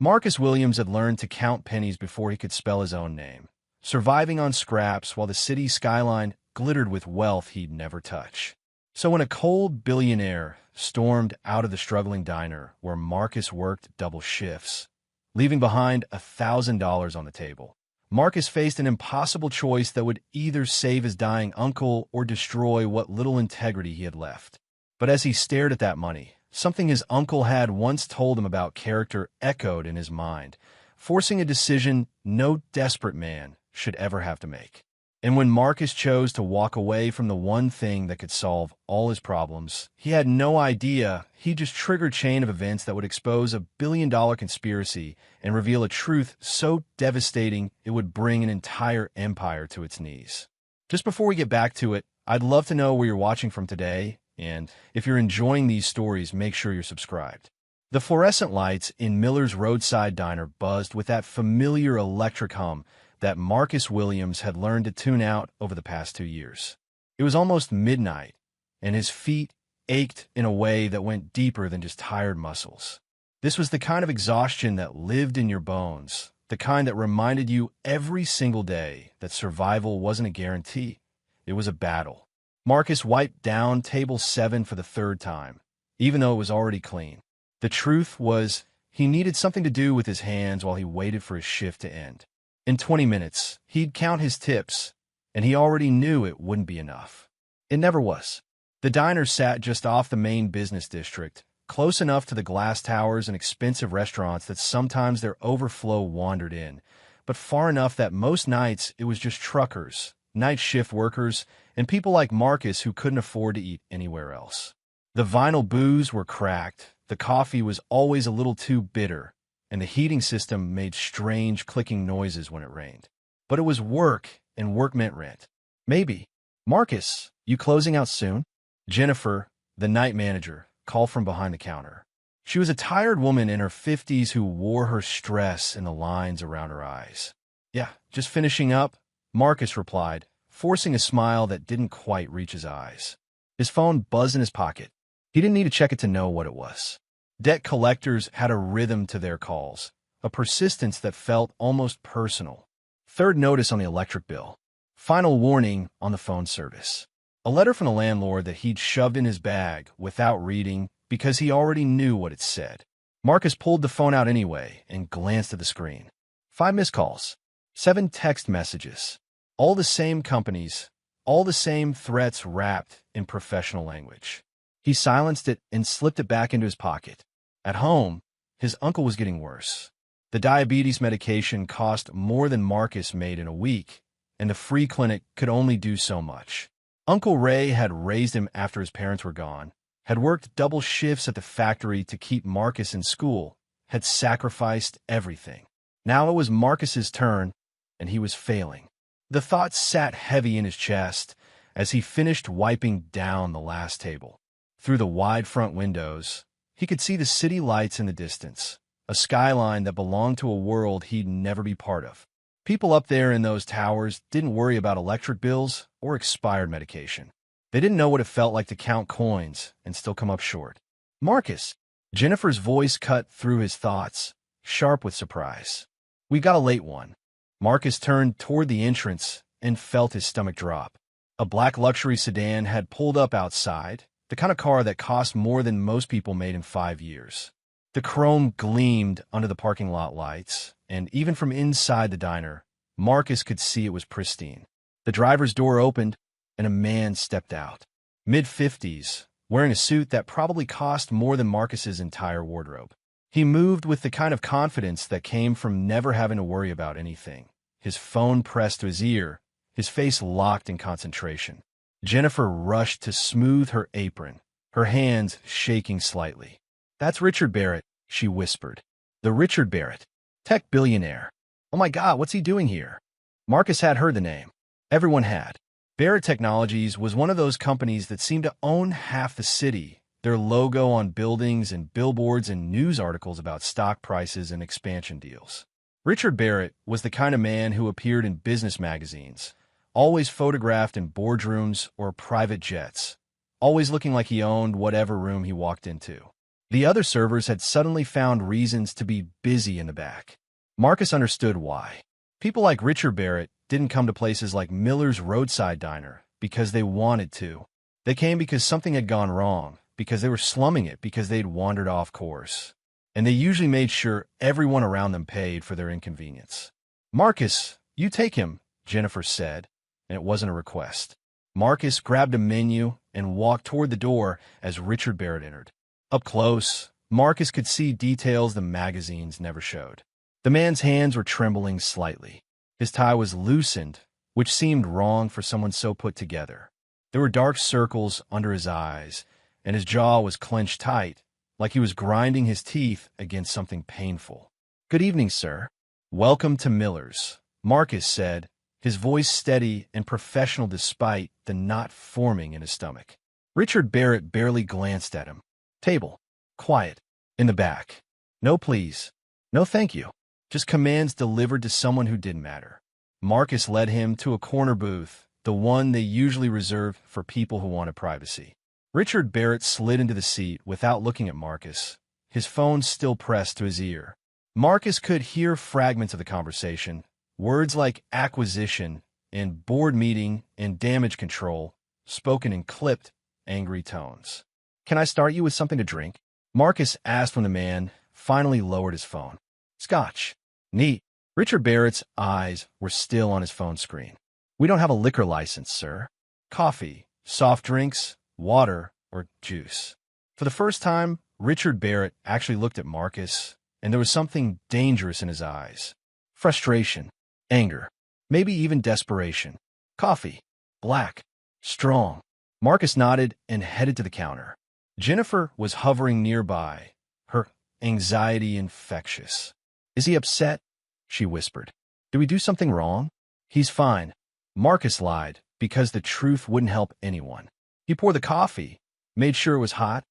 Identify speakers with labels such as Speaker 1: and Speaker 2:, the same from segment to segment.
Speaker 1: Marcus Williams had learned to count pennies before he could spell his own name, surviving on scraps while the city skyline glittered with wealth he'd never touch. So when a cold billionaire stormed out of the struggling diner where Marcus worked double shifts, leaving behind $1,000 on the table, Marcus faced an impossible choice that would either save his dying uncle or destroy what little integrity he had left. But as he stared at that money, something his uncle had once told him about character echoed in his mind, forcing a decision no desperate man should ever have to make. And when Marcus chose to walk away from the one thing that could solve all his problems, he had no idea he just triggered a chain of events that would expose a billion-dollar conspiracy and reveal a truth so devastating it would bring an entire empire to its knees. Just before we get back to it, I'd love to know where you're watching from today, and if you're enjoying these stories, make sure you're subscribed. The fluorescent lights in Miller's roadside diner buzzed with that familiar electric hum that Marcus Williams had learned to tune out over the past 2 years. It was almost midnight, and his feet ached in a way that went deeper than just tired muscles. This was the kind of exhaustion that lived in your bones, the kind that reminded you every single day that survival wasn't a guarantee. It was a battle. Marcus wiped down table 7 for the 3rd time, even though it was already clean. The truth was, he needed something to do with his hands while he waited for his shift to end. In 20 minutes, he'd count his tips, and he already knew it wouldn't be enough. It never was. The diner sat just off the main business district, close enough to the glass towers and expensive restaurants that sometimes their overflow wandered in, but far enough that most nights it was just truckers, night shift workers, and people like Marcus who couldn't afford to eat anywhere else. The vinyl booths were cracked, the coffee was always a little too bitter, and the heating system made strange clicking noises when it rained. But it was work, and work meant rent. Maybe. Marcus, you closing out soon? Jennifer, the night manager, called from behind the counter. She was a tired woman in her 50s who wore her stress in the lines around her eyes. Yeah, just finishing up, Marcus replied, forcing a smile that didn't quite reach his eyes. His phone buzzed in his pocket. He didn't need to check it to know what it was. Debt collectors had a rhythm to their calls, a persistence that felt almost personal. 3rd notice on the electric bill. Final warning on the phone service. A letter from the landlord that he'd shoved in his bag without reading because he already knew what it said. Marcus pulled the phone out anyway and glanced at the screen. 5 missed calls. 7 text messages. All the same companies, all the same threats wrapped in professional language. He silenced it and slipped it back into his pocket. At home, his uncle was getting worse. The diabetes medication cost more than Marcus made in a week, and the free clinic could only do so much. Uncle Ray had raised him after his parents were gone, had worked double shifts at the factory to keep Marcus in school, had sacrificed everything. Now it was Marcus's turn, and he was failing. The thought sat heavy in his chest as he finished wiping down the last table. Through the wide front windows, he could see the city lights in the distance, a skyline that belonged to a world he'd never be part of. People up there in those towers didn't worry about electric bills or expired medication. They didn't know what it felt like to count coins and still come up short. Marcus! Jennifer's voice cut through his thoughts, sharp with surprise. We got a late one. Marcus turned toward the entrance and felt his stomach drop. A black luxury sedan had pulled up outside, the kind of car that cost more than most people made in 5 years. The chrome gleamed under the parking lot lights, and even from inside the diner, Marcus could see it was pristine. The driver's door opened, and a man stepped out. Mid-50s, wearing a suit that probably cost more than Marcus's entire wardrobe. He moved with the kind of confidence that came from never having to worry about anything. His phone pressed to his ear, his face locked in concentration. Jennifer rushed to smooth her apron, her hands shaking slightly. That's Richard Barrett, she whispered. The Richard Barrett, tech billionaire. Oh my God, what's he doing here? Marcus had heard the name. Everyone had. Barrett Technologies was one of those companies that seemed to own half the city, their logo on buildings and billboards and news articles about stock prices and expansion deals. Richard Barrett was the kind of man who appeared in business magazines, always photographed in boardrooms or private jets, always looking like he owned whatever room he walked into. The other servers had suddenly found reasons to be busy in the back. Marcus understood why. People like Richard Barrett didn't come to places like Miller's Roadside Diner because they wanted to. They came because something had gone wrong, because they were slumming it, because they'd wandered off course. And they usually made sure everyone around them paid for their inconvenience. "Marcus, you take him," Jennifer said, and it wasn't a request. Marcus grabbed a menu and walked toward the door as Richard Barrett entered. Up close, Marcus could see details the magazines never showed. The man's hands were trembling slightly. His tie was loosened, which seemed wrong for someone so put together. There were dark circles under his eyes, and his jaw was clenched tight, like he was grinding his teeth against something painful. "Good evening, sir." "Welcome to Miller's," Marcus said, his voice steady and professional despite the knot forming in his stomach. Richard Barrett barely glanced at him. "Table. Quiet. In the back. No, please. No, thank you." Just commands delivered to someone who didn't matter. Marcus led him to a corner booth, the one they usually reserve for people who wanted privacy. Richard Barrett slid into the seat without looking at Marcus, his phone still pressed to his ear. Marcus could hear fragments of the conversation, words like acquisition and board meeting and damage control, spoken in clipped, angry tones. "Can I start you with something to drink?" Marcus asked when the man finally lowered his phone. "Scotch." "Neat." Richard Barrett's eyes were still on his phone screen. "We don't have a liquor license, sir." "Coffee, soft drinks, water, or juice?" For the first time, Richard Barrett actually looked at Marcus, and there was something dangerous in his eyes. Frustration, anger, maybe even desperation. "Coffee. Black. Strong." Marcus nodded and headed to the counter. Jennifer was hovering nearby, her anxiety infectious. "Is he upset?" she whispered. "Did we do something wrong?" "He's fine." Marcus lied, because the truth wouldn't help anyone. He poured the coffee, made sure it was hot,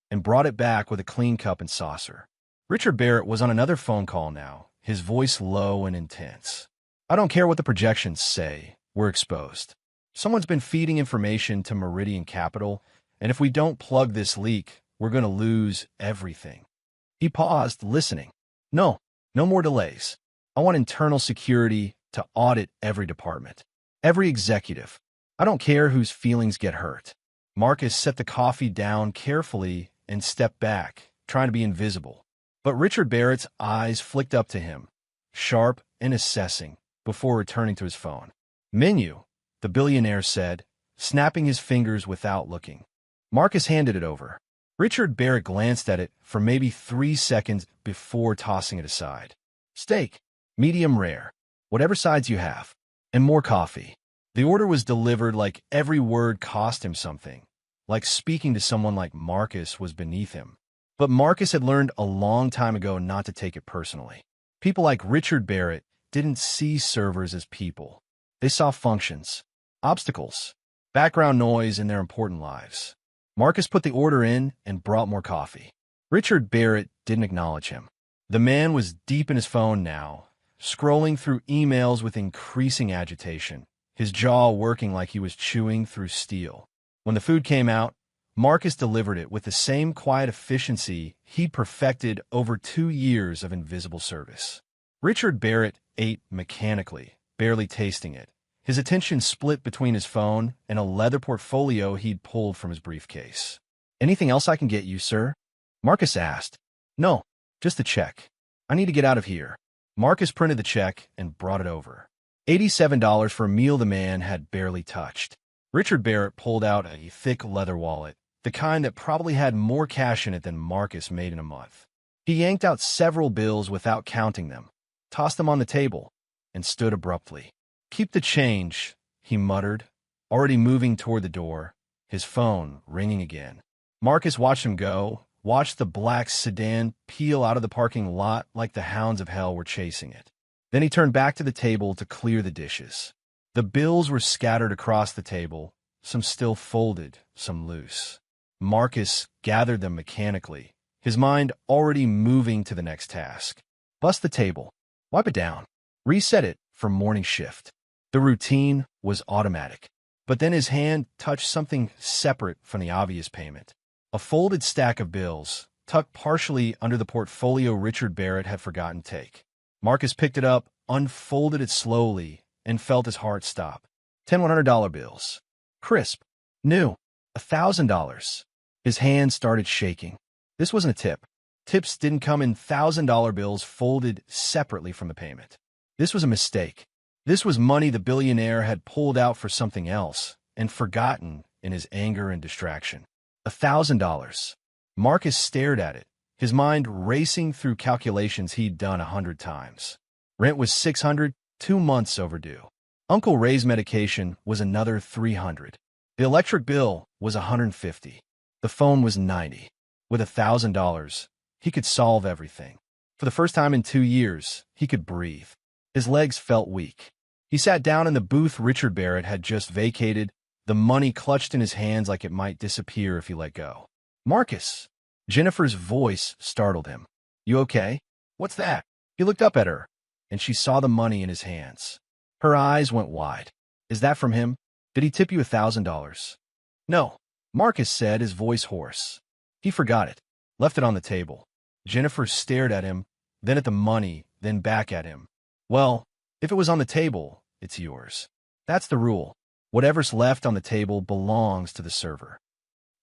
Speaker 1: and brought it back with a clean cup and saucer. Richard Barrett was on another phone call now, his voice low and intense. "I don't care what the projections say, we're exposed. Someone's been feeding information to Meridian Capital, and if we don't plug this leak, we're going to lose everything." He paused, listening. No more delays. I want internal security to audit every department, every executive. I don't care whose feelings get hurt." Marcus set the coffee down carefully and stepped back, trying to be invisible. But Richard Barrett's eyes flicked up to him, sharp and assessing, before returning to his phone. "Menu," the billionaire said, snapping his fingers without looking. Marcus handed it over. Richard Barrett glanced at it for maybe 3 seconds before tossing it aside. "Steak, medium rare, whatever sides you have, and more coffee." The order was delivered like every word cost him something, like speaking to someone like Marcus was beneath him. But Marcus had learned a long time ago not to take it personally. People like Richard Barrett didn't see servers as people. They saw functions, obstacles, background noise in their important lives. Marcus put the order in and brought more coffee. Richard Barrett didn't acknowledge him. The man was deep in his phone now, scrolling through emails with increasing agitation, his jaw working like he was chewing through steel. When the food came out, Marcus delivered it with the same quiet efficiency he'd perfected over 2 years of invisible service. Richard Barrett ate mechanically, barely tasting it, his attention split between his phone and a leather portfolio he'd pulled from his briefcase. "Anything else I can get you, sir?" Marcus asked. "No, just the check. I need to get out of here." Marcus printed the check and brought it over. $87 for a meal the man had barely touched. Richard Barrett pulled out a thick leather wallet, the kind that probably had more cash in it than Marcus made in a month. He yanked out several bills without counting them, tossed them on the table, and stood abruptly. "Keep the change," he muttered, already moving toward the door, his phone ringing again. Marcus watched him go, watched the black sedan peel out of the parking lot like the hounds of hell were chasing it. Then he turned back to the table to clear the dishes. The bills were scattered across the table, some still folded, some loose. Marcus gathered them mechanically, his mind already moving to the next task. Bust the table, wipe it down, reset it for morning shift. The routine was automatic. But then his hand touched something separate from the obvious payment. A folded stack of bills, tucked partially under the portfolio Richard Barrett had forgotten to take. Marcus picked it up, unfolded it slowly, and felt his heart stop. 10 $100 bills. Crisp. New. $1,000. His hand started shaking. This wasn't a tip. Tips didn't come in $1,000 bills folded separately from the payment. This was a mistake. This was money the billionaire had pulled out for something else and forgotten in his anger and distraction. $1,000. Marcus stared at it, his mind racing through calculations he'd done 100 times. Rent was $600, 2 months overdue. Uncle Ray's medication was another $300. The electric bill was $150. The phone was $90. With $1,000, he could solve everything. For the first time in 2 years, he could breathe. His legs felt weak. He sat down in the booth Richard Barrett had just vacated, the money clutched in his hands like it might disappear if he let go. Marcus! Jennifer's voice startled him. You okay? What's that? He looked up at her, and she saw the money in his hands. Her eyes went wide. Is that from him? Did he tip you $1,000? No, Marcus said, his voice hoarse. He forgot it, left it on the table. Jennifer stared at him, then at the money, then back at him. Well, if it was on the table, it's yours. That's the rule. Whatever's left on the table belongs to the server.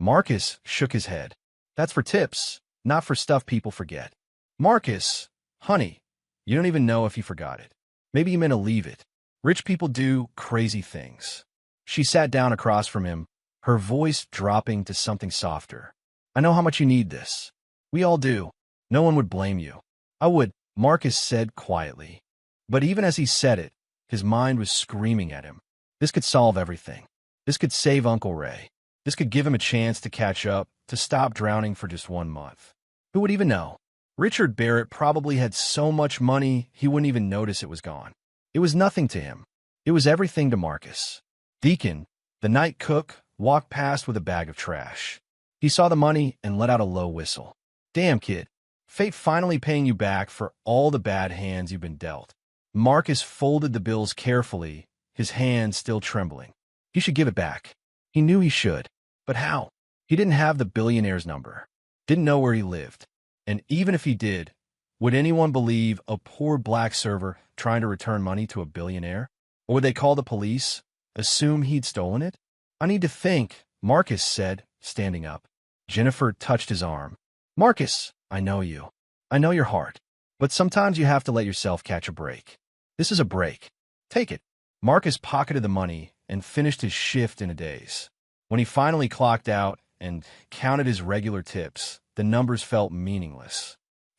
Speaker 1: Marcus shook his head. That's for tips, not for stuff people forget. Marcus, honey, you don't even know if he forgot it. Maybe he meant to leave it. Rich people do crazy things. She sat down across from him, her voice dropping to something softer. I know how much you need this. We all do. No one would blame you. I would, Marcus said quietly. But even as he said it, his mind was screaming at him. This could solve everything. This could save Uncle Ray. This could give him a chance to catch up, to stop drowning for just 1 month. Who would even know? Richard Barrett probably had so much money he wouldn't even notice it was gone. It was nothing to him. It was everything to Marcus. Deacon, the night cook, walked past with a bag of trash. He saw the money and let out a low whistle. Damn, kid. Fate finally paying you back for all the bad hands you've been dealt. Marcus folded the bills carefully, his hands still trembling. He should give it back. He knew he should. But how? He didn't have the billionaire's number. Didn't know where he lived. And even if he did, would anyone believe a poor black server trying to return money to a billionaire? Or would they call the police? Assume he'd stolen it? I need to think, Marcus said, standing up. Jennifer touched his arm. Marcus, I know you. I know your heart. But sometimes you have to let yourself catch a break. This is a break. Take it. Marcus pocketed the money and finished his shift in a daze. When he finally clocked out and counted his regular tips, the numbers felt meaningless.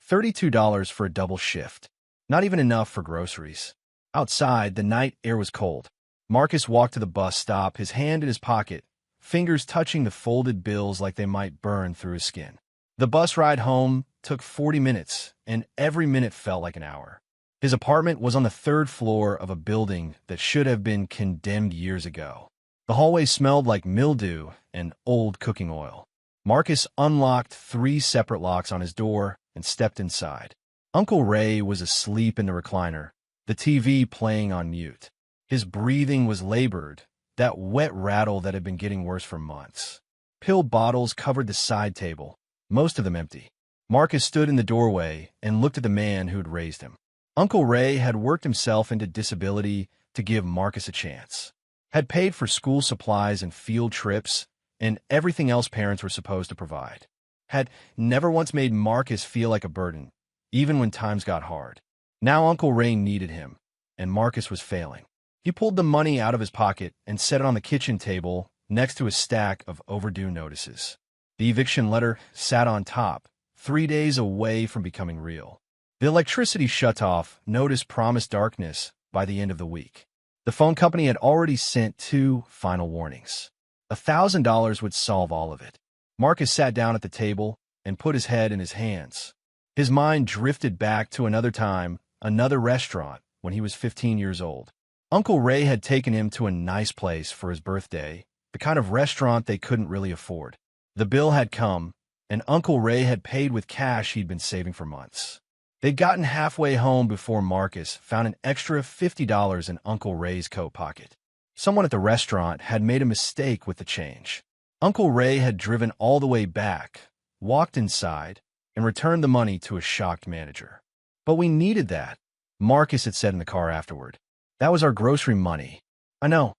Speaker 1: $32 for a double shift. Not even enough for groceries. Outside, the night air was cold. Marcus walked to the bus stop, his hand in his pocket, fingers touching the folded bills like they might burn through his skin. The bus ride home took 40 minutes, and every minute felt like an hour. His apartment was on the 3rd floor of a building that should have been condemned years ago. The hallway smelled like mildew and old cooking oil. Marcus unlocked 3 separate locks on his door and stepped inside. Uncle Ray was asleep in the recliner, the TV playing on mute. His breathing was labored, that wet rattle that had been getting worse for months. Pill bottles covered the side table, most of them empty. Marcus stood in the doorway and looked at the man who'd raised him. Uncle Ray had worked himself into disability to give Marcus a chance. Had paid for school supplies and field trips and everything else parents were supposed to provide. Had never once made Marcus feel like a burden, even when times got hard. Now Uncle Ray needed him, and Marcus was failing. He pulled the money out of his pocket and set it on the kitchen table next to a stack of overdue notices. The eviction letter sat on top, 3 days away from becoming real. The electricity shut-off notice promised darkness by the end of the week. The phone company had already sent 2 final warnings. $1,000 would solve all of it. Marcus sat down at the table and put his head in his hands. His mind drifted back to another time, another restaurant, when he was 15 years old. Uncle Ray had taken him to a nice place for his birthday, the kind of restaurant they couldn't really afford. The bill had come, and Uncle Ray had paid with cash he'd been saving for months. They'd gotten halfway home before Marcus found an extra $50 in Uncle Ray's coat pocket. Someone at the restaurant had made a mistake with the change. Uncle Ray had driven all the way back, walked inside, and returned the money to a shocked manager. But we needed that, Marcus had said in the car afterward. That was our grocery money. I know,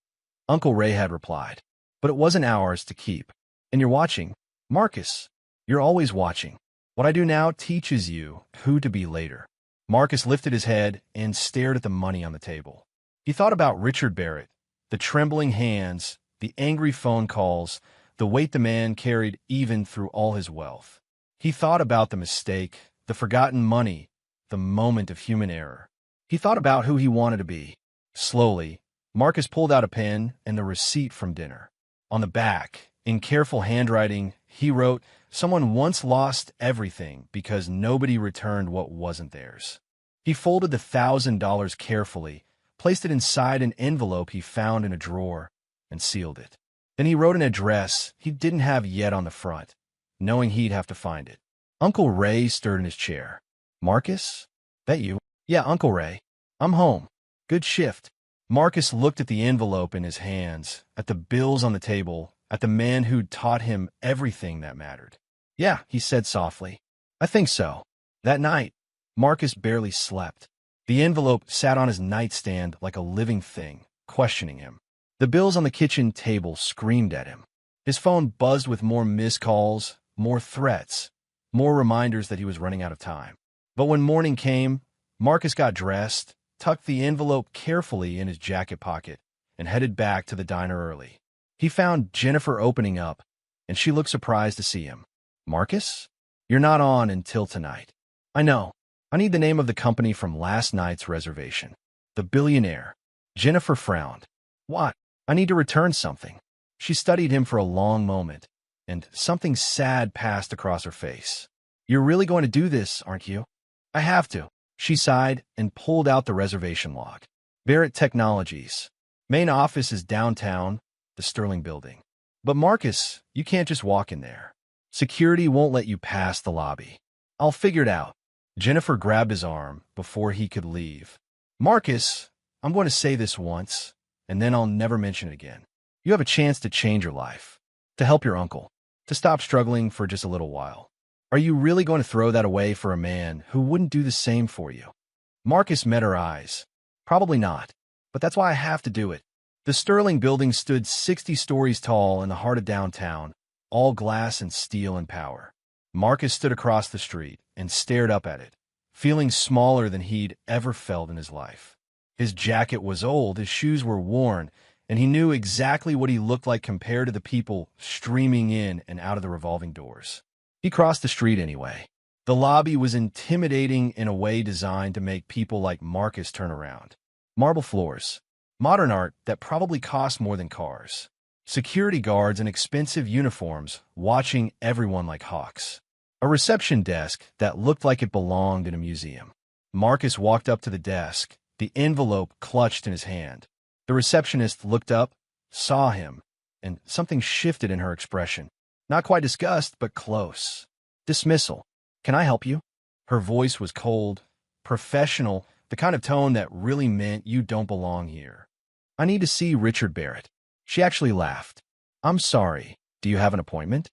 Speaker 1: Uncle Ray had replied, but it wasn't ours to keep. And you're watching, Marcus. You're always watching. What I do now teaches you who to be later. Marcus lifted his head and stared at the money on the table. He thought about Richard Barrett, the trembling hands, the angry phone calls, the weight the man carried even through all his wealth. He thought about the mistake, the forgotten money, the moment of human error. He thought about who he wanted to be. Slowly, Marcus pulled out a pen and the receipt from dinner. On the back, in careful handwriting, he wrote, "Someone once lost everything because nobody returned what wasn't theirs." He folded the $1,000 carefully, placed it inside an envelope he found in a drawer, and sealed it. Then he wrote an address he didn't have yet on the front, knowing he'd have to find it. Uncle Ray stirred in his chair. "Marcus? That you?" "Yeah, Uncle Ray. I'm home. Good shift." Marcus looked at the envelope in his hands, at the bills on the table, at the man who'd taught him everything that mattered. "Yeah," he said softly. "I think so." That night, Marcus barely slept. The envelope sat on his nightstand like a living thing, questioning him. The bills on the kitchen table screamed at him. His phone buzzed with more missed calls, more threats, more reminders that he was running out of time. But when morning came, Marcus got dressed, tucked the envelope carefully in his jacket pocket, and headed back to the diner early. He found Jennifer opening up, and she looked surprised to see him. "Marcus? You're not on until tonight." "I know. I need the name of the company from last night's reservation." "The Billionaire." Jennifer frowned. "What?" "I need to return something." She studied him for a long moment, and something sad passed across her face. "You're really going to do this, aren't you?" "I have to." She sighed and pulled out the reservation log. "Barrett Technologies. Main office is downtown, the Sterling building." "But Marcus, you can't just walk in there. Security won't let you pass the lobby." "I'll figure it out." Jennifer grabbed his arm before he could leave. "Marcus, I'm going to say this once, and then I'll never mention it again. You have a chance to change your life, to help your uncle, to stop struggling for just a little while. Are you really going to throw that away for a man who wouldn't do the same for you?" Marcus met her eyes. "Probably not, but that's why I have to do it." The Sterling building stood 60 stories tall in the heart of downtown, all glass and steel and power. Marcus stood across the street and stared up at it, feeling smaller than he'd ever felt in his life. His jacket was old, his shoes were worn, and he knew exactly what he looked like compared to the people streaming in and out of the revolving doors. He crossed the street anyway. The lobby was intimidating in a way designed to make people like Marcus turn around. Marble floors, modern art that probably cost more than cars, security guards in expensive uniforms watching everyone like hawks, a reception desk that looked like it belonged in a museum. Marcus walked up to the desk, the envelope clutched in his hand. The receptionist looked up, saw him, and something shifted in her expression. Not quite disgust, but close. "Dismissal. Can I help you?" Her voice was cold, professional, the kind of tone that really meant you don't belong here. "I need to see Richard Barrett." She actually laughed. "I'm sorry. Do you have an appointment?"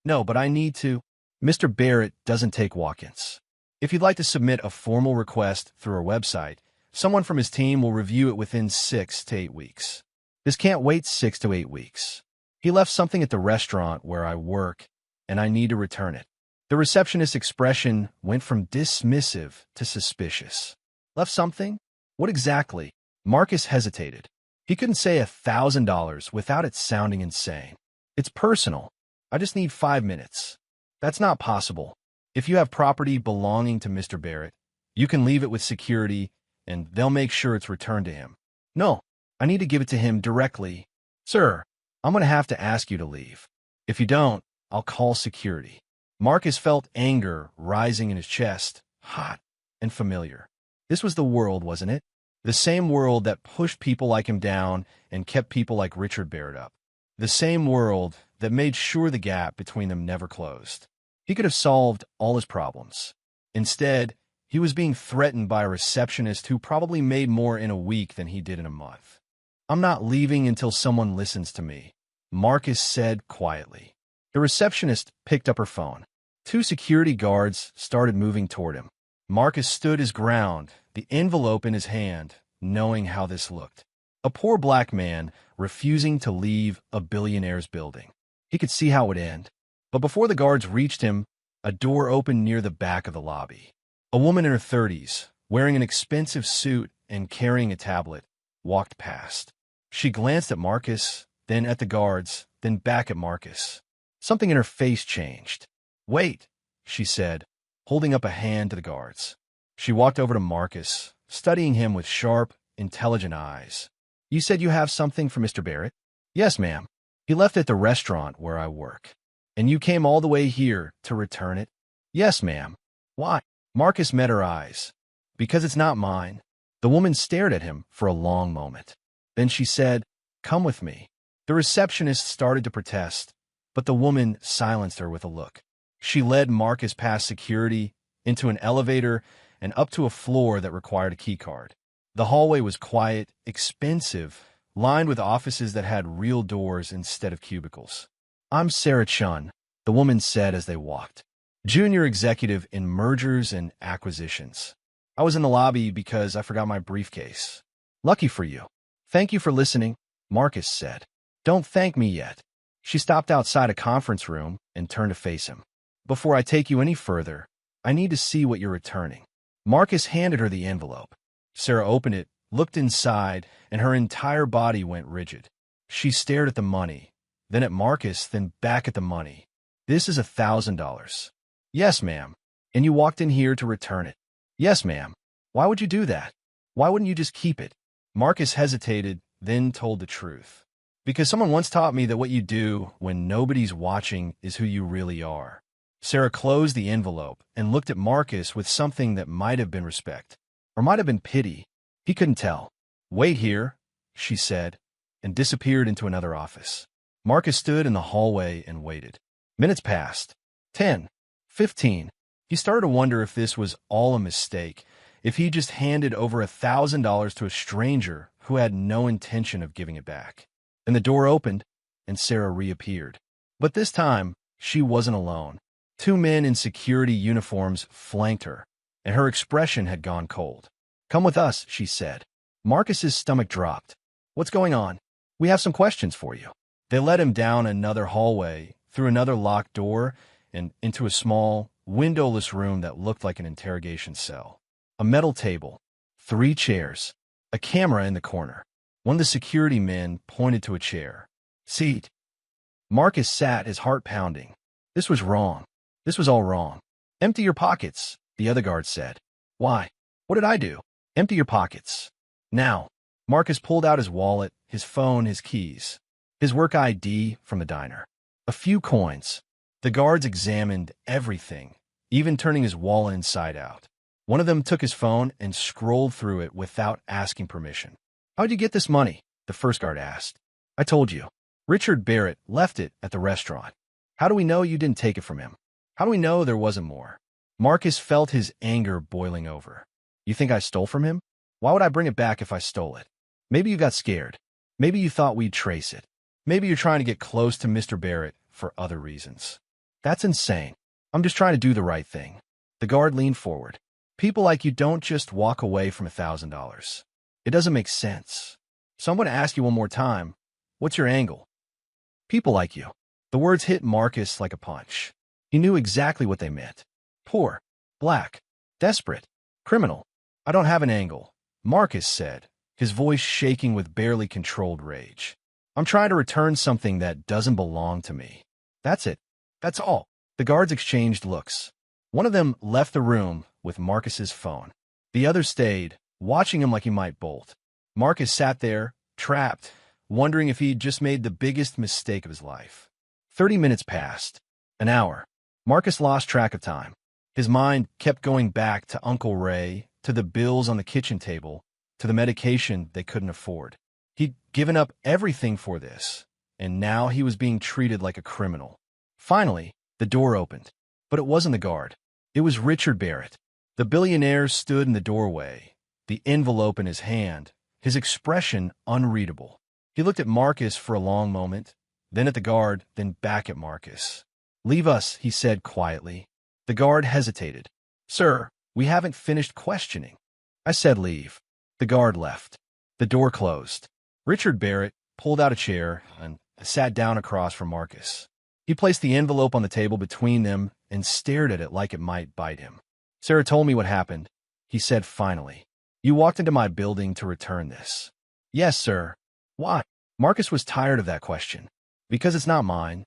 Speaker 1: "No, but I need to." "Mr. Barrett doesn't take walk-ins. If you'd like to submit a formal request through our website, someone from his team will review it within 6 to 8 weeks. This can't wait 6 to 8 weeks. He left something at the restaurant where I work, and I need to return it." The receptionist's expression went from dismissive to suspicious. "Left something? What exactly?" Marcus hesitated. He couldn't say $1,000 without it sounding insane. "It's personal. I just need 5 minutes." "That's not possible. If you have property belonging to Mr. Barrett, you can leave it with security, and they'll make sure it's returned to him." "No, I need to give it to him directly." "Sir, I'm going to have to ask you to leave. If you don't, I'll call security." Marcus felt anger rising in his chest, hot and familiar. This was the world, wasn't it? The same world that pushed people like him down and kept people like Richard Barrett up. The same world that made sure the gap between them never closed. He could have solved all his problems. Instead, he was being threatened by a receptionist who probably made more in a week than he did in a month. "I'm not leaving until someone listens to me," Marcus said quietly. The receptionist picked up her phone. Two security guards started moving toward him. Marcus stood his ground, the envelope in his hand, knowing how this looked. A poor black man refusing to leave a billionaire's building. He could see how it would end. But before the guards reached him, a door opened near the back of the lobby. A woman in her 30s, wearing an expensive suit and carrying a tablet, walked past. She glanced at Marcus, then at the guards, then back at Marcus. Something in her face changed. "Wait," she said, holding up a hand to the guards. She walked over to Marcus, studying him with sharp, intelligent eyes. "You said you have something for Mr. Barrett?" "Yes, ma'am. He left it at the restaurant where I work." "And you came all the way here to return it?" "Yes, ma'am." "Why?" Marcus met her eyes. "Because it's not mine." The woman stared at him for a long moment. Then she said, "Come with me." The receptionist started to protest, but the woman silenced her with a look. She led Marcus past security, into an elevator, and up to a floor that required a keycard. The hallway was quiet, expensive, lined with offices that had real doors instead of cubicles. "I'm Sarah Chun," the woman said as they walked. "Junior executive in mergers and acquisitions. I was in the lobby because I forgot my briefcase." "Lucky for you." "Thank you for listening," Marcus said. "Don't thank me yet." She stopped outside a conference room and turned to face him. "Before I take you any further, I need to see what you're returning." Marcus handed her the envelope. Sarah opened it, looked inside, and her entire body went rigid. She stared at the money, then at Marcus, then back at the money. "This is $1,000. "Yes, ma'am." "And you walked in here to return it?" "Yes, ma'am." "Why would you do that? Why wouldn't you just keep it?" Marcus hesitated, then told the truth. "Because someone once taught me that what you do when nobody's watching is who you really are." Sarah closed the envelope and looked at Marcus with something that might have been respect, or might have been pity. He couldn't tell. "Wait here," she said, and disappeared into another office. Marcus stood in the hallway and waited. Minutes passed. 10. 15. He started to wonder if this was all a mistake, if he just handed over $1,000 to a stranger who had no intention of giving it back. Then the door opened, and Sarah reappeared. But this time, she wasn't alone. Two men in security uniforms flanked her, and her expression had gone cold. "Come with us," she said. Marcus's stomach dropped. "What's going on?" "We have some questions for you." They led him down another hallway, through another locked door, and into a small, windowless room that looked like an interrogation cell. A metal table, 3 chairs, a camera in the corner. One of the security men pointed to a chair. "Seat." Marcus sat, his heart pounding. This was wrong. This was all wrong. "Empty your pockets," the other guard said. "Why? What did I do?" "Empty your pockets. Now." Marcus pulled out his wallet, his phone, his keys, his work ID from the diner. A few coins. The guards examined everything, even turning his wallet inside out. One of them took his phone and scrolled through it without asking permission. "How'd you get this money?" the first guard asked. "I told you. Richard Barrett left it at the restaurant." "How do we know you didn't take it from him? How do we know there wasn't more?" Marcus felt his anger boiling over. "You think I stole from him? Why would I bring it back if I stole it? Maybe you got scared. Maybe you thought we'd trace it. Maybe you're trying to get close to Mr. Barrett for other reasons." "That's insane. I'm just trying to do the right thing." The guard leaned forward. "People like you don't just walk away from $1,000. It doesn't make sense. So I'm going to ask you one more time. What's your angle?" "People like you." The words hit Marcus like a punch. He knew exactly what they meant. Poor, black, desperate, criminal. "I don't have an angle," Marcus said, his voice shaking with barely controlled rage. "I'm trying to return something that doesn't belong to me. That's it. That's all." The guards exchanged looks. One of them left the room with Marcus's phone. The other stayed, watching him like he might bolt. Marcus sat there, trapped, wondering if he'd just made the biggest mistake of his life. 30 minutes passed. An hour. Marcus lost track of time. His mind kept going back to Uncle Ray, to the bills on the kitchen table, to the medication they couldn't afford. He'd given up everything for this, and now he was being treated like a criminal. Finally, the door opened. But it wasn't the guard. It was Richard Barrett. The billionaire stood in the doorway, the envelope in his hand, his expression unreadable. He looked at Marcus for a long moment, then at the guard, then back at Marcus. "Leave us," he said quietly. The guard hesitated. Sir, we haven't finished questioning. I said leave. The guard left. The door closed. Richard Barrett pulled out a chair and sat down across from Marcus. He placed the envelope on the table between them and stared at it like it might bite him. Sarah told me what happened, he said finally. You walked into my building to return this. Yes, sir. Why? Marcus was tired of that question. Because it's not mine.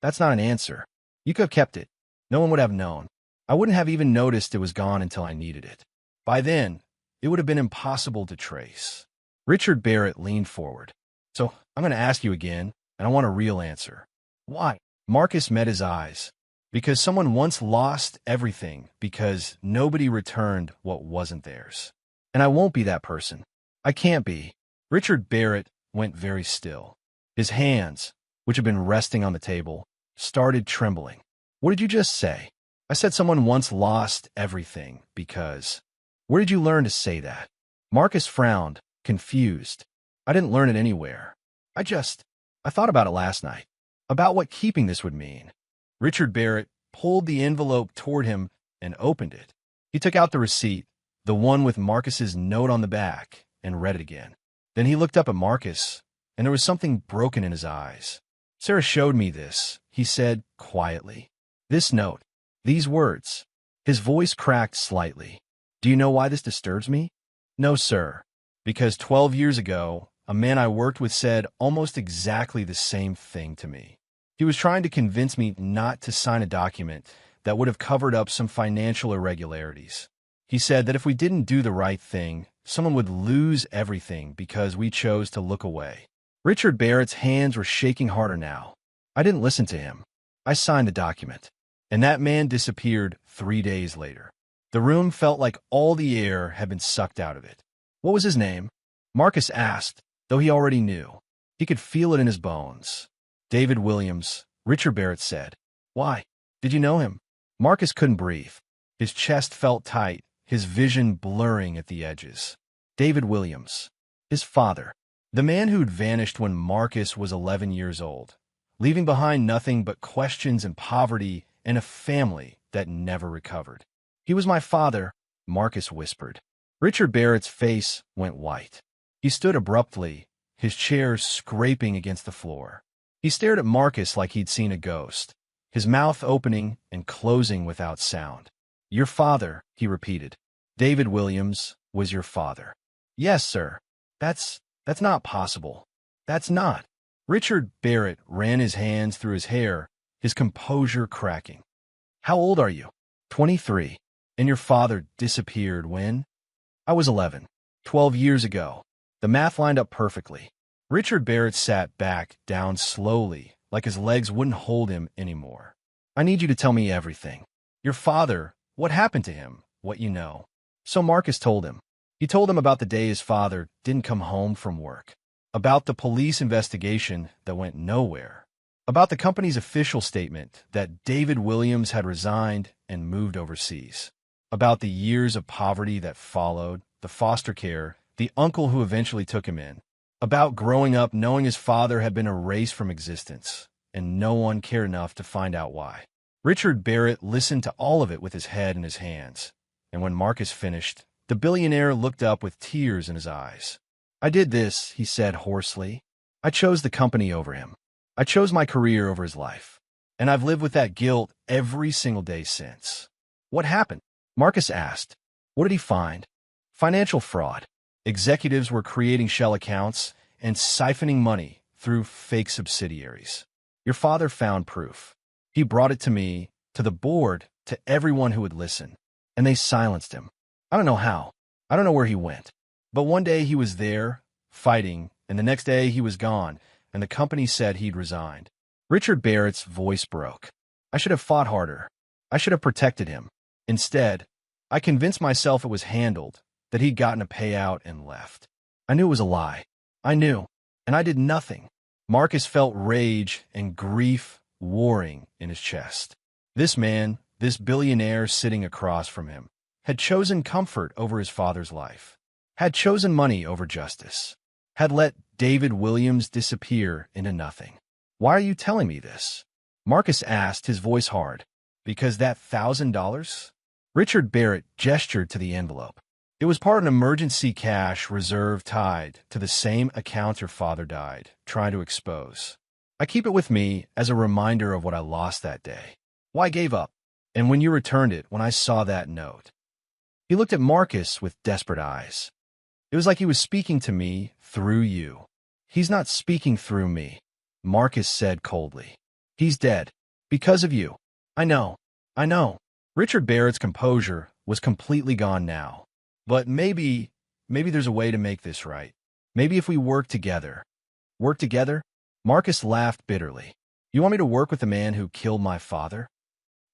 Speaker 1: That's not an answer. You could have kept it. No one would have known. I wouldn't have even noticed it was gone until I needed it. By then, it would have been impossible to trace. Richard Barrett leaned forward. So, I'm going to ask you again, and I want a real answer. Why? Marcus met his eyes. Because someone once lost everything because nobody returned what wasn't theirs. And I won't be that person. I can't be. Richard Barrett went very still. His hands, which had been resting on the table, started trembling. What did you just say? I said someone once lost everything because... Where did you learn to say that? Marcus frowned, confused. I didn't learn it anywhere. I thought about it last night. About what keeping this would mean. Richard Barrett pulled the envelope toward him and opened it. He took out the receipt, the one with Marcus's note on the back, and read it again. Then he looked up at Marcus, and there was something broken in his eyes. Sarah showed me this, he said quietly. This note, these words. His voice cracked slightly. Do you know why this disturbs me? No, sir. Because 12 years ago, a man I worked with said almost exactly the same thing to me. He was trying to convince me not to sign a document that would have covered up some financial irregularities. He said that if we didn't do the right thing, someone would lose everything because we chose to look away. Richard Barrett's hands were shaking harder now. I didn't listen to him. I signed the document. And that man disappeared 3 days later. The room felt like all the air had been sucked out of it. What was his name? Marcus asked, though he already knew. He could feel it in his bones. David Williams, Richard Barrett said. Why? Did you know him? Marcus couldn't breathe. His chest felt tight, his vision blurring at the edges. David Williams. His father. The man who'd vanished when Marcus was 11 years old, leaving behind nothing but questions and poverty and a family that never recovered. He was my father, Marcus whispered. Richard Barrett's face went white. He stood abruptly, his chair scraping against the floor. He stared at Marcus like he'd seen a ghost, his mouth opening and closing without sound. Your father, he repeated. David Williams was your father. Yes, sir. That's not possible. That's not. Richard Barrett ran his hands through his hair, his composure cracking. How old are you? 23. And your father disappeared when? I was 11. 12 years ago. The math lined up perfectly. Richard Barrett sat back down slowly, like his legs wouldn't hold him anymore. I need you to tell me everything. Your father, what happened to him, what you know. So Marcus told him. He told him about the day his father didn't come home from work, about the police investigation that went nowhere, about the company's official statement that David Williams had resigned and moved overseas, about the years of poverty that followed, the foster care, the uncle who eventually took him in, about growing up knowing his father had been erased from existence, and no one cared enough to find out why. Richard Barrett listened to all of it with his head in his hands, and when Marcus finished, the billionaire looked up with tears in his eyes. I did this, he said hoarsely. I chose the company over him. I chose my career over his life. And I've lived with that guilt every single day since. What happened? Marcus asked. What did he find? Financial fraud. Executives were creating shell accounts and siphoning money through fake subsidiaries. Your father found proof. He brought it to me, to the board, to everyone who would listen. And they silenced him. I don't know how. I don't know where he went. But one day he was there, fighting, and the next day he was gone, and the company said he'd resigned. Richard Barrett's voice broke. I should have fought harder. I should have protected him. Instead, I convinced myself it was handled, that he'd gotten a payout and left. I knew it was a lie. I knew. And I did nothing. Marcus felt rage and grief warring in his chest. This man, this billionaire sitting across from him, had chosen comfort over his father's life, had chosen money over justice, had let David Williams disappear into nothing. Why are you telling me this? Marcus asked, his voice hard. Because that $1,000? Richard Barrett gestured to the envelope. It was part of an emergency cash reserve tied to the same account your father died, trying to expose. I keep it with me as a reminder of what I lost that day. Why I gave up. And when you returned it, when I saw that note. He looked at Marcus with desperate eyes. It was like he was speaking to me through you. He's not speaking through me, Marcus said coldly. He's dead. Because of you. I know. I know. Richard Barrett's composure was completely gone now. But maybe there's a way to make this right. Maybe if we work together. Work together? Marcus laughed bitterly. You want me to work with the man who killed my father?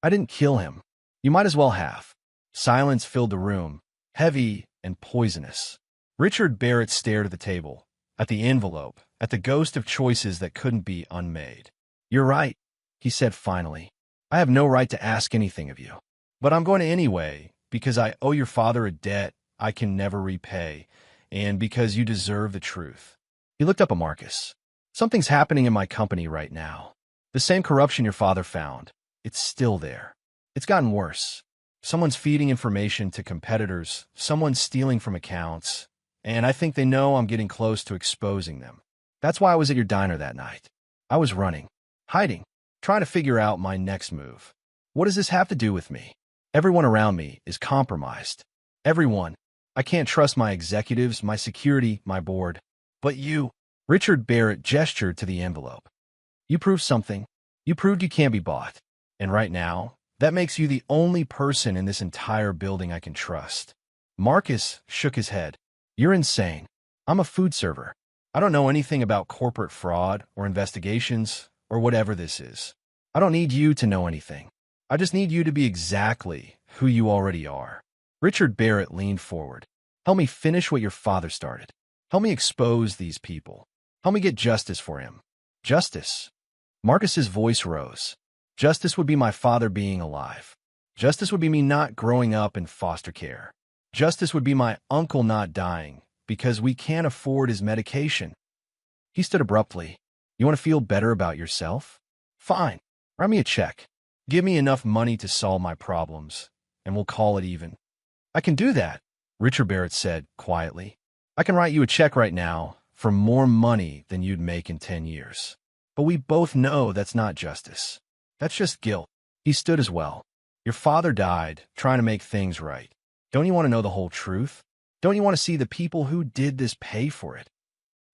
Speaker 1: I didn't kill him. You might as well have. Silence filled the room, heavy and poisonous. Richard Barrett stared at the table, at the envelope, at the ghost of choices that couldn't be unmade. You're right, he said finally. I have no right to ask anything of you. But I'm going to anyway, because I owe your father a debt I can never repay, and because you deserve the truth. He looked up at Marcus. Something's happening in my company right now. The same corruption your father found. It's still there. It's gotten worse. Someone's feeding information to competitors, someone's stealing from accounts, and I think they know I'm getting close to exposing them. That's why I was at your diner that night. I was running, hiding, trying to figure out my next move. What does this have to do with me? Everyone around me is compromised. Everyone. I can't trust my executives, my security, my board. But you, Richard Barrett gestured to the envelope. You proved something. You proved you can't be bought. And right now, that makes you the only person in this entire building I can trust. Marcus shook his head. You're insane. I'm a food server. I don't know anything about corporate fraud or investigations or whatever this is. I don't need you to know anything. I just need you to be exactly who you already are. Richard Barrett leaned forward. Help me finish what your father started. Help me expose these people. Help me get justice for him. Justice. Marcus's voice rose. Justice would be my father being alive. Justice would be me not growing up in foster care. Justice would be my uncle not dying because we can't afford his medication. He stood abruptly. You want to feel better about yourself? Fine. Write me a check. Give me enough money to solve my problems, and we'll call it even. I can do that, Richard Barrett said quietly. I can write you a check right now for more money than you'd make in 10 years. But we both know that's not justice. That's just guilt. He stood as well. Your father died trying to make things right. Don't you want to know the whole truth? Don't you want to see the people who did this pay for it?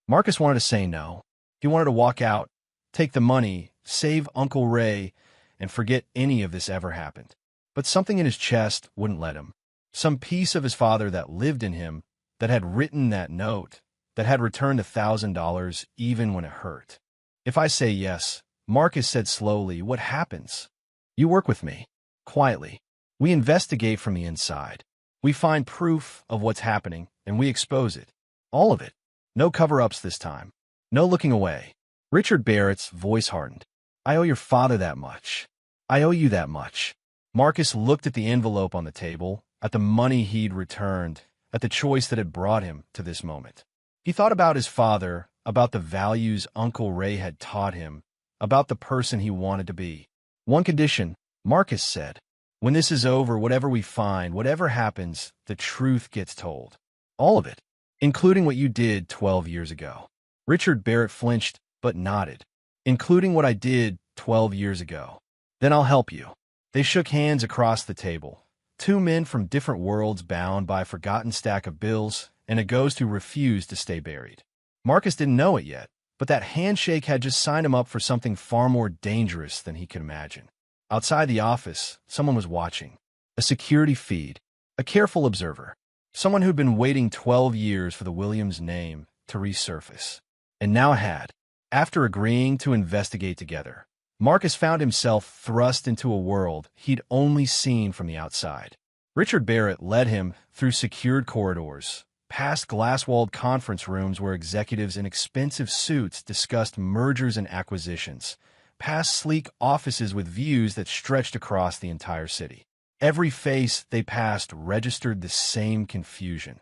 Speaker 1: Marcus wanted to say no. He wanted to walk out, take the money, save Uncle Ray, and forget any of this ever happened. But something in his chest wouldn't let him. Some piece of his father that lived in him, that had written that note, that had returned $1,000 even when it hurt. If I say yes, Marcus said slowly, what happens? You work with me, quietly. We investigate from the inside. We find proof of what's happening, and we expose it. All of it. No cover-ups this time. No looking away. Richard Barrett's voice hardened. I owe your father that much. I owe you that much. Marcus looked at the envelope on the table, at the money he'd returned, at the choice that had brought him to this moment. He thought about his father, about the values Uncle Ray had taught him, about the person he wanted to be. One condition, Marcus said. When this is over, whatever we find, whatever happens, the truth gets told. All of it, including what you did 12 years ago. Richard Barrett flinched, but nodded. Including what I did 12 years ago. Then I'll help you. They shook hands across the table. Two men from different worlds bound by a forgotten stack of bills and a ghost who refused to stay buried. Marcus didn't know it yet, but that handshake had just signed him up for something far more dangerous than he could imagine. Outside the office, someone was watching. A security feed. A careful observer. Someone who'd been waiting 12 years for the Williams name to resurface. And now had. After agreeing to investigate together, Marcus found himself thrust into a world he'd only seen from the outside. Richard Barrett led him through secured corridors, past glass-walled conference rooms where executives in expensive suits discussed mergers and acquisitions, past sleek offices with views that stretched across the entire city. Every face they passed registered the same confusion.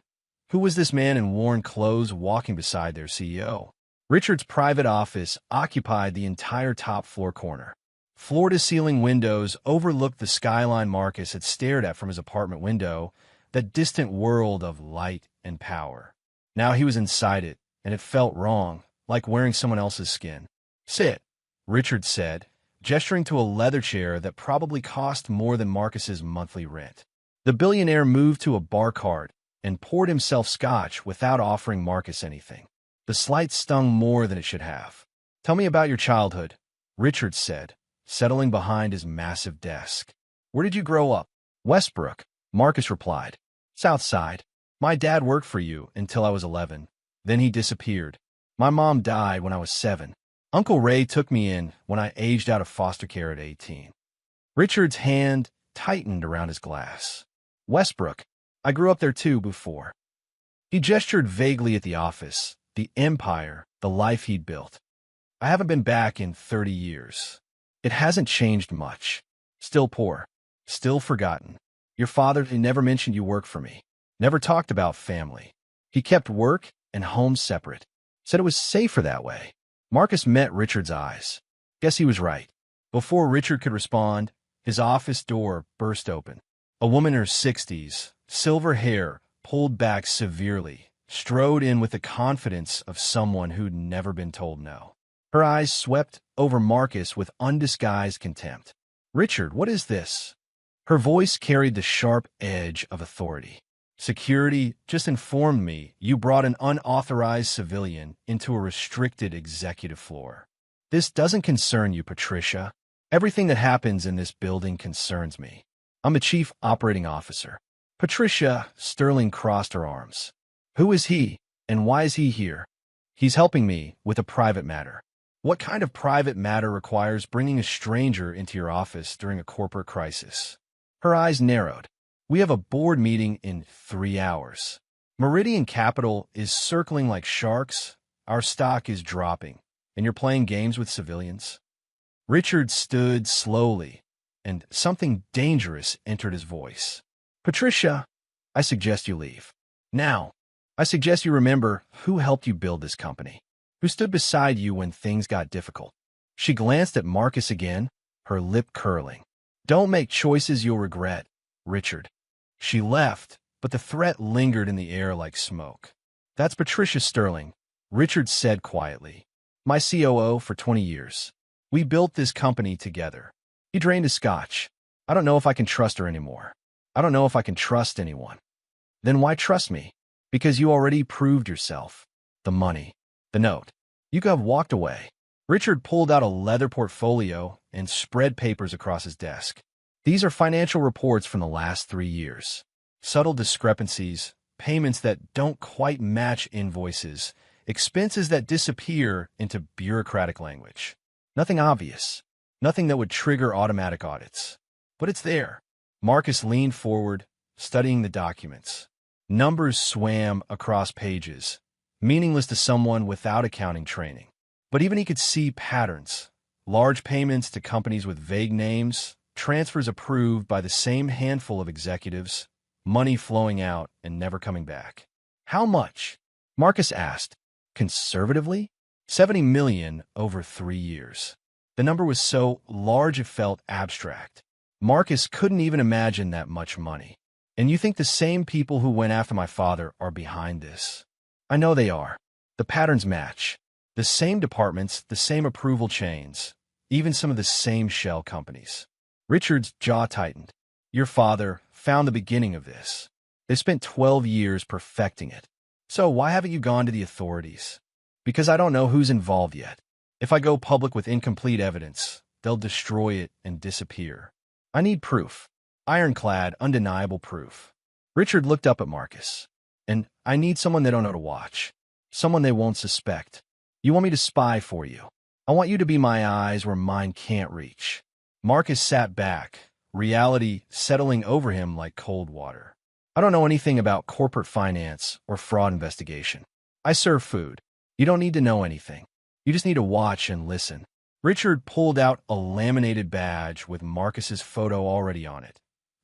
Speaker 1: Who was this man in worn clothes walking beside their CEO? Richard's private office occupied the entire top floor corner. Floor-to-ceiling windows overlooked the skyline Marcus had stared at from his apartment window, that distant world of light and power. Now he was inside it, and it felt wrong, like wearing someone else's skin. "Sit," Richard said, gesturing to a leather chair that probably cost more than Marcus's monthly rent. The billionaire moved to a bar cart and poured himself scotch without offering Marcus anything. The slight stung more than it should have. "Tell me about your childhood," Richard said, settling behind his massive desk. "Where did you grow up?" "Westbrook," Marcus replied. "South Side. My dad worked for you until I was 11. Then he disappeared. My mom died when I was 7. Uncle Ray took me in when I aged out of foster care at 18. Richard's hand tightened around his glass. "Westbrook. I grew up there too before." He gestured vaguely at the office, the empire, the life he'd built. "I haven't been back in 30 years. It hasn't changed much. Still poor. Still forgotten. Your father, he never mentioned you work for me. Never talked about family. He kept work and home separate. Said it was safer that way." Marcus met Richard's eyes. Guess he was right. Before Richard could respond, his office door burst open. A woman in her 60s, silver hair pulled back severely, strode in with the confidence of someone who'd never been told no. Her eyes swept over Marcus with undisguised contempt. "Richard, what is this?" Her voice carried the sharp edge of authority. "Security just informed me you brought an unauthorized civilian into a restricted executive floor. This doesn't concern you, Patricia. Everything that happens in this building concerns me. I'm the chief operating officer." Patricia Sterling crossed her arms. "Who is he, and why is he here?" "He's helping me with a private matter." "What kind of private matter requires bringing a stranger into your office during a corporate crisis?" Her eyes narrowed. "We have a board meeting in 3 hours. Meridian Capital is circling like sharks. Our stock is dropping, and you're playing games with civilians?" Richard stood slowly, and something dangerous entered his voice. "Patricia, I suggest you leave. Now, I suggest you remember who helped you build this company, who stood beside you when things got difficult." She glanced at Marcus again, her lip curling. "Don't make choices you'll regret, Richard." She left, but the threat lingered in the air like smoke. "That's Patricia Sterling," Richard said quietly. "My COO for 20 years. We built this company together." He drained his scotch. "I don't know if I can trust her anymore. I don't know if I can trust anyone." "Then why trust me?" "Because you already proved yourself. The money. The note. You could have walked away." Richard pulled out a leather portfolio and spread papers across his desk. "These are financial reports from the last 3 years. Subtle discrepancies, payments that don't quite match invoices, expenses that disappear into bureaucratic language. Nothing obvious. Nothing that would trigger automatic audits. But it's there." Marcus leaned forward, studying the documents. Numbers swam across pages, meaningless to someone without accounting training. But even he could see patterns. Large payments to companies with vague names, transfers approved by the same handful of executives, money flowing out and never coming back. "How much?" Marcus asked. Conservatively, 70 million over 3 years. The number was so large it felt abstract. Marcus couldn't even imagine that much money. "And you think the same people who went after my father are behind this?" "I know they are. The patterns match. The same departments, the same approval chains, even some of the same shell companies." Richard's jaw tightened. "Your father found the beginning of this. They spent 12 years perfecting it. So why haven't you gone to the authorities?" "Because I don't know who's involved yet. If I go public with incomplete evidence, they'll destroy it and disappear. I need proof. Ironclad, undeniable proof." Richard looked up at Marcus. "And I need someone they don't know to watch. Someone they won't suspect. You want me to spy for you. I want you to be my eyes where mine can't reach." Marcus sat back, reality settling over him like cold water. "I don't know anything about corporate finance or fraud investigation. I serve food. You don't need to know anything. You just need to watch and listen." Richard pulled out a laminated badge with Marcus's photo already on it.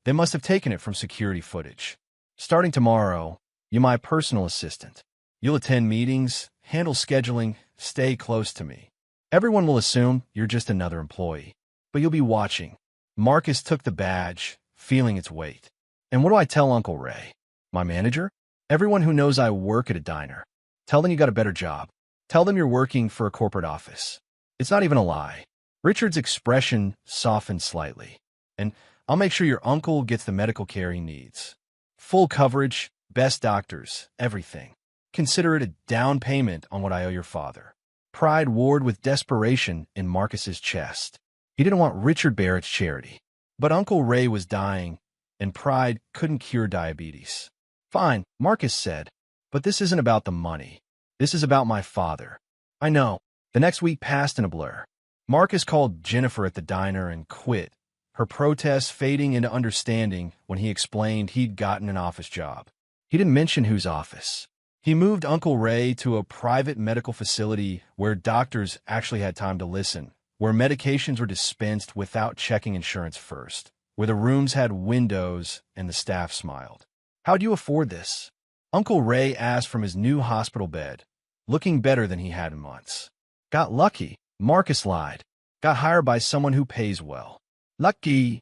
Speaker 1: "They must have taken it from security footage. Starting tomorrow, you're my personal assistant. You'll attend meetings, handle scheduling, stay close to me. Everyone will assume you're just another employee. but you'll be watching. Marcus took the badge, feeling its weight. And what do I tell Uncle Ray? My manager? Everyone who knows I work at a diner. Tell them you got a better job. Tell them you're working for a corporate office. It's not even a lie. Richard's expression softened slightly. And I'll make sure your uncle gets the medical care he needs. Full coverage, best doctors, everything. Consider it a down payment on what I owe your father. Pride warred with desperation in Marcus's chest. He didn't want Richard Barrett's charity. But Uncle Ray was dying, and pride couldn't cure diabetes. Fine, Marcus said, but this isn't about the money. This is about my father. I know. The next week passed in a blur. Marcus called Jennifer at the diner and quit, her protests fading into understanding when he explained he'd gotten an office job. He didn't mention whose office. He moved Uncle Ray to a private medical facility where doctors actually had time to listen, where medications were dispensed without checking insurance first, where the rooms had windows and the staff smiled. How'd you afford this? Uncle Ray asked from his new hospital bed, looking better than he had in months. Got lucky, Marcus lied. Got hired by someone who pays well. Lucky.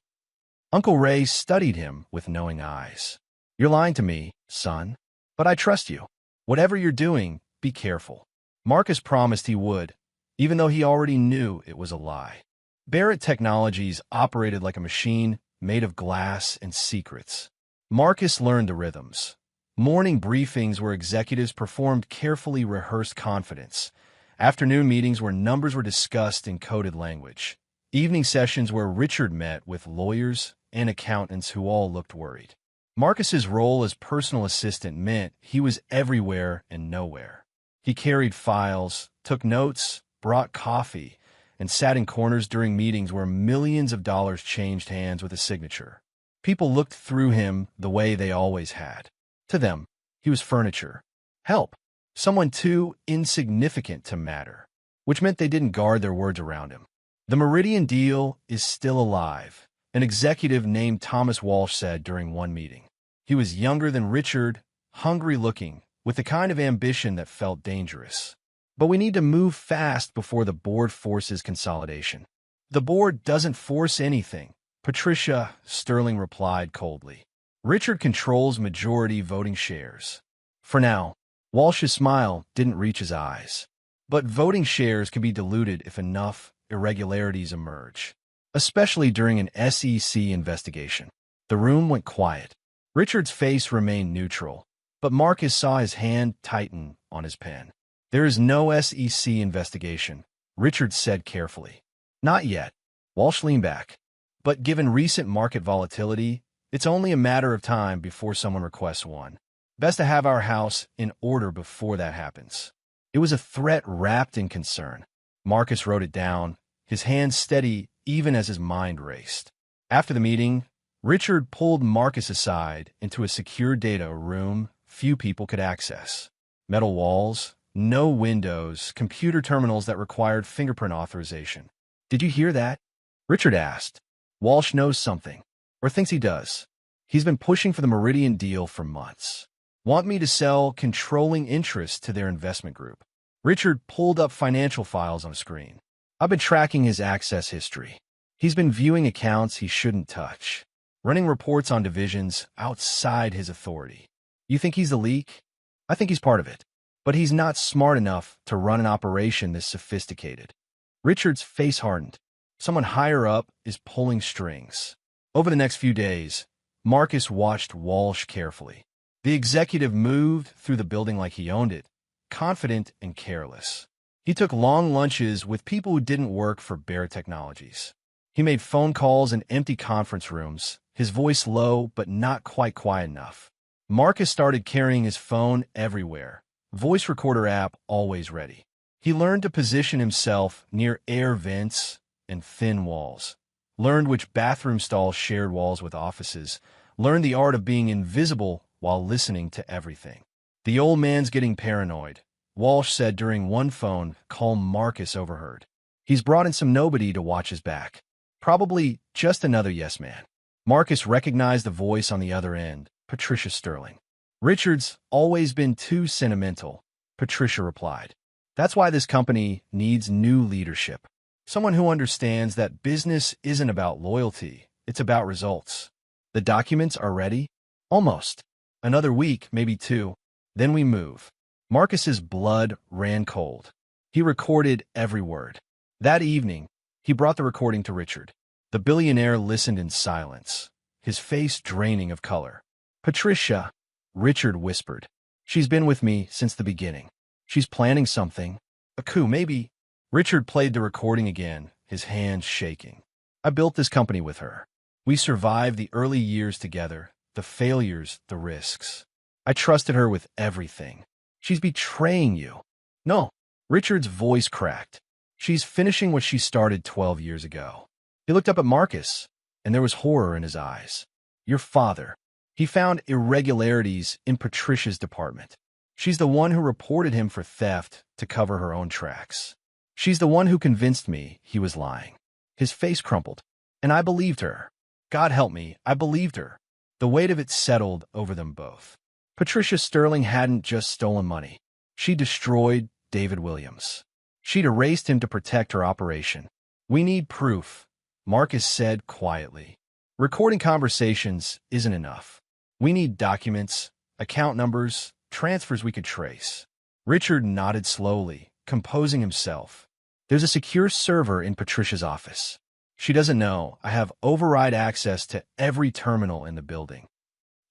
Speaker 1: Uncle Ray studied him with knowing eyes. You're lying to me, son. But I trust you. Whatever you're doing, be careful. Marcus promised he would, even though he already knew it was a lie. Barrett Technologies operated like a machine made of glass and secrets. Marcus learned the rhythms. Morning briefings where executives performed carefully rehearsed confidence. Afternoon meetings where numbers were discussed in coded language. Evening sessions where Richard met with lawyers and accountants who all looked worried. Marcus's role as personal assistant meant he was everywhere and nowhere. He carried files, took notes, brought coffee, and sat in corners during meetings where millions of dollars changed hands with a signature. People looked through him the way they always had. To them, he was furniture. Help. Someone too insignificant to matter, which meant they didn't guard their words around him. The Meridian deal is still alive, an executive named Thomas Walsh said during one meeting. He was younger than Richard, hungry-looking, with the kind of ambition that felt dangerous. But we need to move fast before the board forces consolidation. The board doesn't force anything, Patricia Sterling replied coldly. Richard controls majority voting shares. For now, Walsh's smile didn't reach his eyes. But voting shares can be diluted if enough irregularities emerge, especially during an SEC investigation. The room went quiet. Richard's face remained neutral, but Marcus saw his hand tighten on his pen. There is no SEC investigation, Richard said carefully. Not yet. Walsh leaned back. But given recent market volatility, it's only a matter of time before someone requests one. Best to have our house in order before that happens. It was a threat wrapped in concern. Marcus wrote it down, his hands steady even as his mind raced. After the meeting, Richard pulled Marcus aside into a secure data room few people could access. Metal walls, no windows, computer terminals that required fingerprint authorization. Did you hear that? Richard asked. Walsh knows something, or thinks he does. He's been pushing for the Meridian deal for months. Want me to sell controlling interest to their investment group. Richard pulled up financial files on a screen. I've been tracking his access history. He's been viewing accounts he shouldn't touch, running reports on divisions outside his authority. You think he's the leak? I think he's part of it. But he's not smart enough to run an operation this sophisticated. Richard's face hardened. Someone higher up is pulling strings. Over the next few days, Marcus watched Walsh carefully. The executive moved through the building like he owned it, confident and careless. He took long lunches with people who didn't work for Barrett Technologies. He made phone calls in empty conference rooms, his voice low but not quite quiet enough. Marcus started carrying his phone everywhere, voice recorder app always ready. He learned to position himself near air vents and thin walls, learned which bathroom stalls shared walls with offices, learned the art of being invisible while listening to everything. The old man's getting paranoid, Walsh said during one phone call Marcus overheard. He's brought in some nobody to watch his back. Probably just another yes man. Marcus recognized the voice on the other end, Patricia Sterling. Richard's always been too sentimental, Patricia replied. That's why this company needs new leadership. Someone who understands that business isn't about loyalty, it's about results. The documents are ready? Almost. Another week, maybe two. Then we move. Marcus's blood ran cold. He recorded every word. That evening, he brought the recording to Richard. The billionaire listened in silence, his face draining of color. Patricia, Richard whispered. She's been with me since the beginning. She's planning something. A coup, maybe. Richard played the recording again, his hands shaking. I built this company with her. We survived the early years together, the failures, the risks. I trusted her with everything. She's betraying you. No. Richard's voice cracked. She's finishing what she started 12 years ago. He looked up at Marcus, and there was horror in his eyes. Your father. He found irregularities in Patricia's department. She's the one who reported him for theft to cover her own tracks. She's the one who convinced me he was lying. His face crumpled, and I believed her. God help me, I believed her. The weight of it settled over them both. Patricia Sterling hadn't just stolen money. She destroyed David Williams. She'd erased him to protect her operation. We need proof, Marcus said quietly. Recording conversations isn't enough. We need documents, account numbers, transfers we could trace. Richard nodded slowly, composing himself. There's a secure server in Patricia's office. She doesn't know I have override access to every terminal in the building.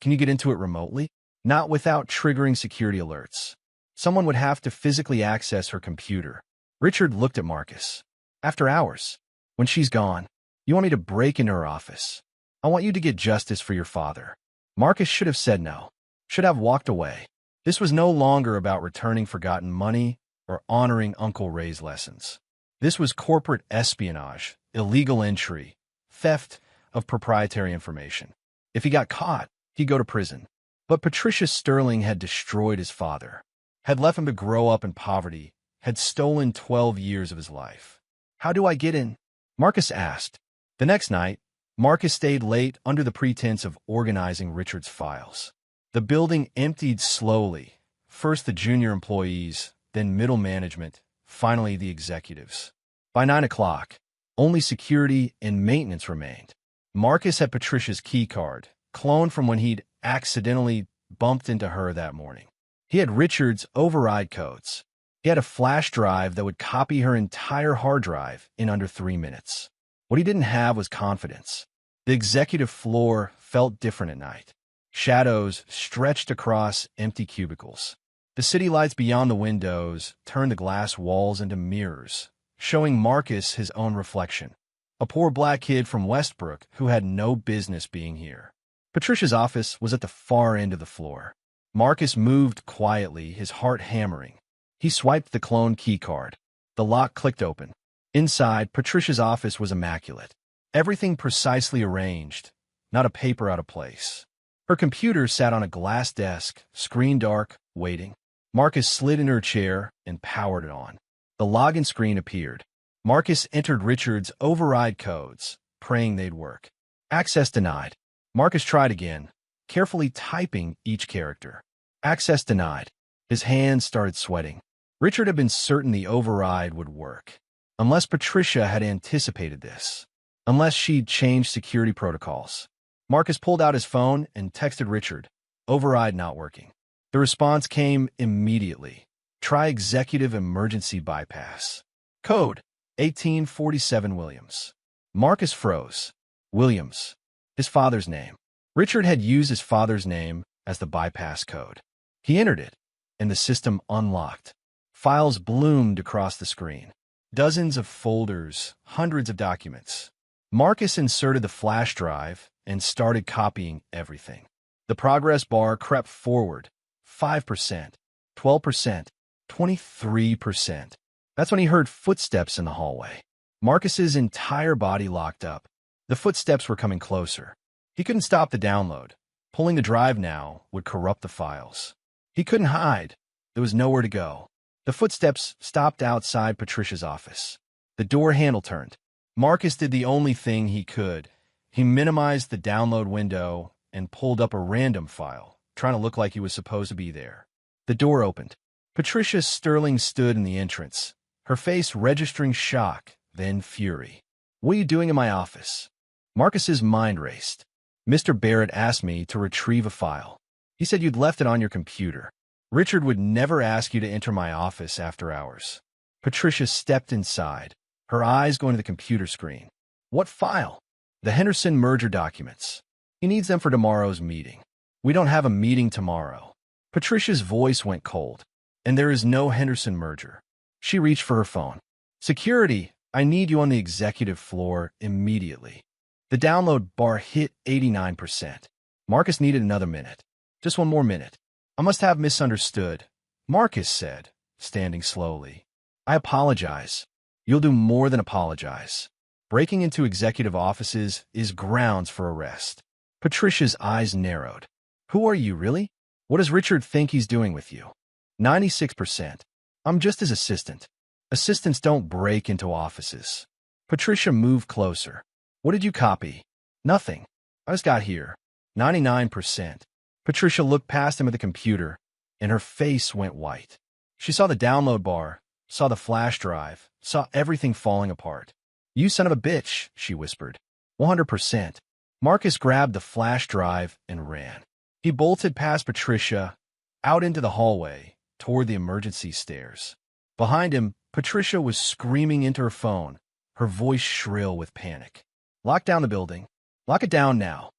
Speaker 1: Can you get into it remotely? Not without triggering security alerts. Someone would have to physically access her computer. Richard looked at Marcus. After hours, when she's gone, you want me to break into her office. I want you to get justice for your father. Marcus should have said no, should have walked away. This was no longer about returning forgotten money or honoring Uncle Ray's lessons. This was corporate espionage, illegal entry, theft of proprietary information. If he got caught, he'd go to prison. But Patricia Sterling had destroyed his father, had left him to grow up in poverty, had stolen 12 years of his life. How do I get in? Marcus asked. The next night, Marcus stayed late under the pretense of organizing Richard's files. The building emptied slowly, first the junior employees, then middle management, finally the executives. By 9 o'clock, only security and maintenance remained. Marcus had Patricia's key card, cloned from when he'd accidentally bumped into her that morning. He had Richard's override codes. He had a flash drive that would copy her entire hard drive in under 3 minutes. What he didn't have was confidence. The executive floor felt different at night. Shadows stretched across empty cubicles. The city lights beyond the windows turned the glass walls into mirrors, showing Marcus his own reflection. A poor black kid from Westbrook who had no business being here. Patricia's office was at the far end of the floor. Marcus moved quietly, his heart hammering. He swiped the clone key card. The lock clicked open. Inside, Patricia's office was immaculate. Everything precisely arranged, not a paper out of place. Her computer sat on a glass desk, screen dark, waiting. Marcus slid in her chair and powered it on. The login screen appeared. Marcus entered Richard's override codes, praying they'd work. Access denied. Marcus tried again, carefully typing each character. Access denied. His hands started sweating. Richard had been certain the override would work. Unless Patricia had anticipated this. Unless she'd changed security protocols. Marcus pulled out his phone and texted Richard. Override not working. The response came immediately. Try executive emergency bypass. Code 1847 Williams. Marcus froze. Williams. His father's name. Richard had used his father's name as the bypass code. He entered it, and the system unlocked. Files bloomed across the screen. Dozens of folders, hundreds of documents. Marcus inserted the flash drive and started copying everything. The progress bar crept forward. 5%, 12%, 23%. That's when he heard footsteps in the hallway. Marcus's entire body locked up. The footsteps were coming closer. He couldn't stop the download. Pulling the drive now would corrupt the files. He couldn't hide. There was nowhere to go. The footsteps stopped outside Patricia's office. The door handle turned. Marcus did the only thing he could. He minimized the download window and pulled up a random file, trying to look like he was supposed to be there. The door opened. Patricia Sterling stood in the entrance, her face registering shock, then fury. "What are you doing in my office?" Marcus's mind raced. "Mr. Barrett asked me to retrieve a file. He said you'd left it on your computer. Richard would never ask you to enter my office after hours." Patricia stepped inside, her eyes going to the computer screen. "What file?" "The Henderson merger documents. He needs them for tomorrow's meeting." "We don't have a meeting tomorrow." Patricia's voice went cold. "And there is no Henderson merger." She reached for her phone. "Security, I need you on the executive floor immediately." The download bar hit 89%. Marcus needed another minute. "Just one more minute." "I must have misunderstood," Marcus said, standing slowly. "I apologize." "You'll do more than apologize. Breaking into executive offices is grounds for arrest." Patricia's eyes narrowed. "Who are you, really? What does Richard think he's doing with you?" 96%. "I'm just his assistant." "Assistants don't break into offices." Patricia moved closer. "What did you copy?" "Nothing. I just got here." 99%. Patricia looked past him at the computer, and her face went white. She saw the download bar, saw the flash drive, saw everything falling apart. "You son of a bitch," she whispered. 100%. Marcus grabbed the flash drive and ran. He bolted past Patricia, out into the hallway, toward the emergency stairs. Behind him, Patricia was screaming into her phone, her voice shrill with panic. "Lock down the building. Lock it down now."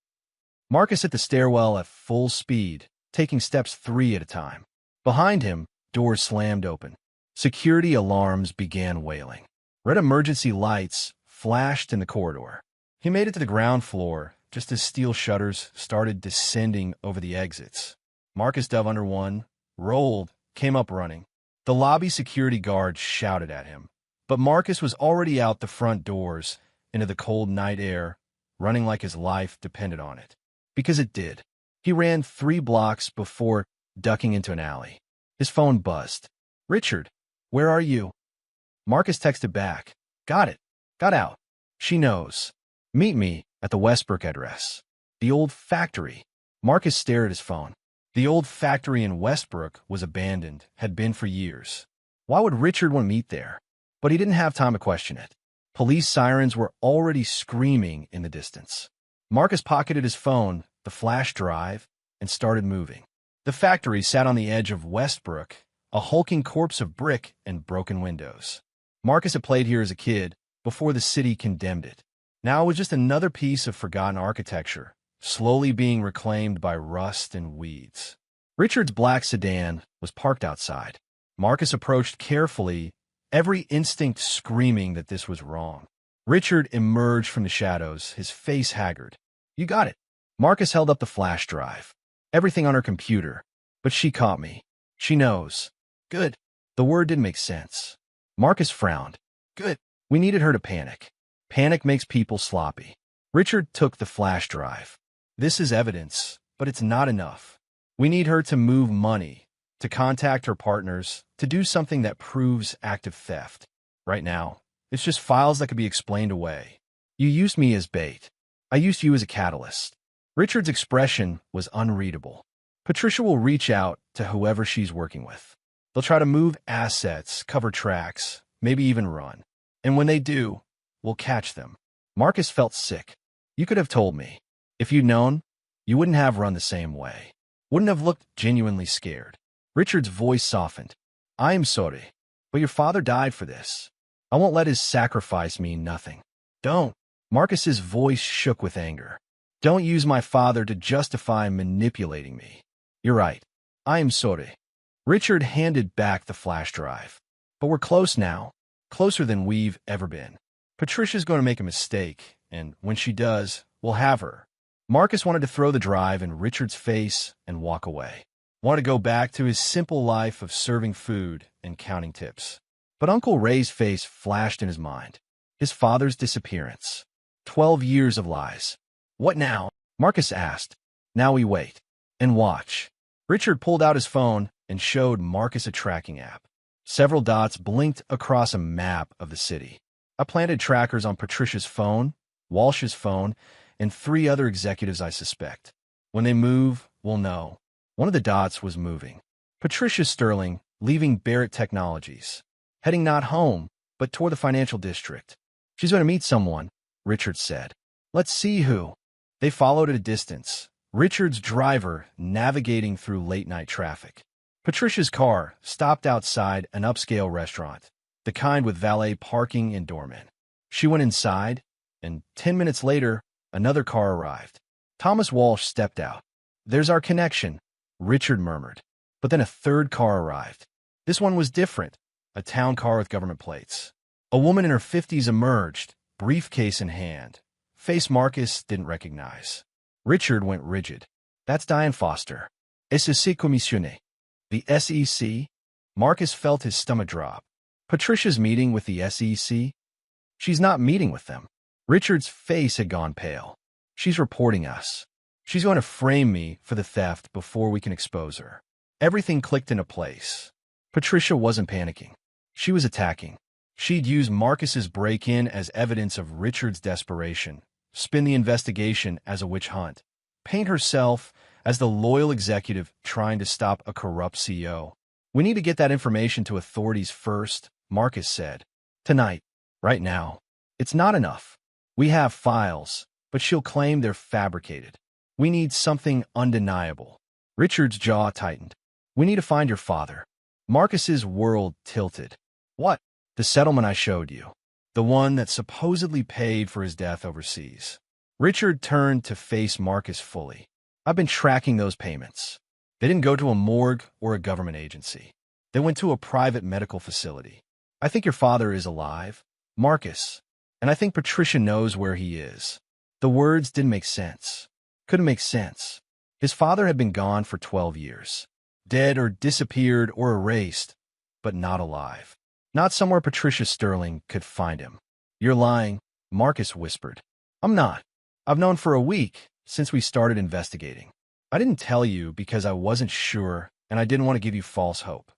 Speaker 1: Marcus hit the stairwell at full speed, taking steps 3 at a time. Behind him, doors slammed open. Security alarms began wailing. Red emergency lights flashed in the corridor. He made it to the ground floor just as steel shutters started descending over the exits. Marcus dove under one, rolled, came up running. The lobby security guard shouted at him. But Marcus was already out the front doors, into the cold night air, running like his life depended on it. Because it did. He ran 3 blocks before ducking into an alley. His phone buzzed. "Richard, where are you?" Marcus texted back. "Got it. Got out. She knows. Meet me at the Westbrook address." The old factory. Marcus stared at his phone. The old factory in Westbrook was abandoned, had been for years. Why would Richard want to meet there? But he didn't have time to question it. Police sirens were already screaming in the distance. Marcus pocketed his phone, the flash drive, and started moving. The factory sat on the edge of Westbrook, a hulking corpse of brick and broken windows. Marcus had played here as a kid, before the city condemned it. Now it was just another piece of forgotten architecture, slowly being reclaimed by rust and weeds. Richard's black sedan was parked outside. Marcus approached carefully, every instinct screaming that this was wrong. Richard emerged from the shadows, his face haggard. "You got it." Marcus held up the flash drive. "Everything on her computer. But she caught me. She knows." "Good." The word didn't make sense. Marcus frowned. "Good. We needed her to panic. Panic makes people sloppy." Richard took the flash drive. "This is evidence, but it's not enough. We need her to move money, to contact her partners, to do something that proves active theft. Right now, it's just files that could be explained away. You used me as bait. I used you as a catalyst." Richard's expression was unreadable. "Patricia will reach out to whoever she's working with. They'll try to move assets, cover tracks, maybe even run. And when they do, we'll catch them." Marcus felt sick. "You could have told me. If you'd known, you wouldn't have run the same way. Wouldn't have looked genuinely scared." Richard's voice softened. "I am sorry, but your father died for this. I won't let his sacrifice mean nothing." "Don't." Marcus's voice shook with anger. "Don't use my father to justify manipulating me." "You're right. I am sorry." Richard handed back the flash drive. "But we're close now. Closer than we've ever been. Patricia's going to make a mistake, and when she does, we'll have her." Marcus wanted to throw the drive in Richard's face and walk away. Wanted to go back to his simple life of serving food and counting tips. But Uncle Ray's face flashed in his mind. His father's disappearance. 12 years of lies. "What now?" Marcus asked. "Now we wait. And watch." Richard pulled out his phone and showed Marcus a tracking app. Several dots blinked across a map of the city. "I planted trackers on Patricia's phone, Walsh's phone, and 3 other executives I suspect. When they move, we'll know." One of the dots was moving. Patricia Sterling, leaving Barrett Technologies. Heading not home, but toward the financial district. She's going to meet someone, Richard said. Let's see who. They followed at a distance, Richard's driver navigating through late-night traffic. Patricia's car stopped outside an upscale restaurant, the kind with valet parking and doormen. She went inside, and 10 minutes later, another car arrived. Thomas Walsh stepped out. There's our connection, Richard murmured. But then a third car arrived. This one was different, a town car with government plates. A woman in her 50s emerged, briefcase in hand, face Marcus didn't recognize. Richard went rigid. That's Diane Foster. SEC commissionné. The SEC? Marcus felt his stomach drop. Patricia's meeting with the SEC? She's not meeting with them. Richard's face had gone pale. She's reporting us. She's going to frame me for the theft before we can expose her. Everything clicked into place. Patricia wasn't panicking. She was attacking. She'd use Marcus's break-in as evidence of Richard's desperation, spin the investigation as a witch hunt, paint herself as the loyal executive trying to stop a corrupt CEO. We need to get that information to authorities first, Marcus said. Tonight. Right now. It's not enough. We have files, but she'll claim they're fabricated. We need something undeniable. Richard's jaw tightened. We need to find your father. Marcus's world tilted. What? The settlement I showed you. The one that supposedly paid for his death overseas. Richard turned to face Marcus fully. I've been tracking those payments. They didn't go to a morgue or a government agency. They went to a private medical facility. I think your father is alive, Marcus, and I think Patricia knows where he is. The words didn't make sense. Couldn't make sense. His father had been gone for 12 years. Dead or disappeared or erased, but not alive. Not somewhere Patricia Sterling could find him. You're lying, Marcus whispered. I'm not. I've known for a week, since we started investigating. I didn't tell you because I wasn't sure and I didn't want to give you false hope.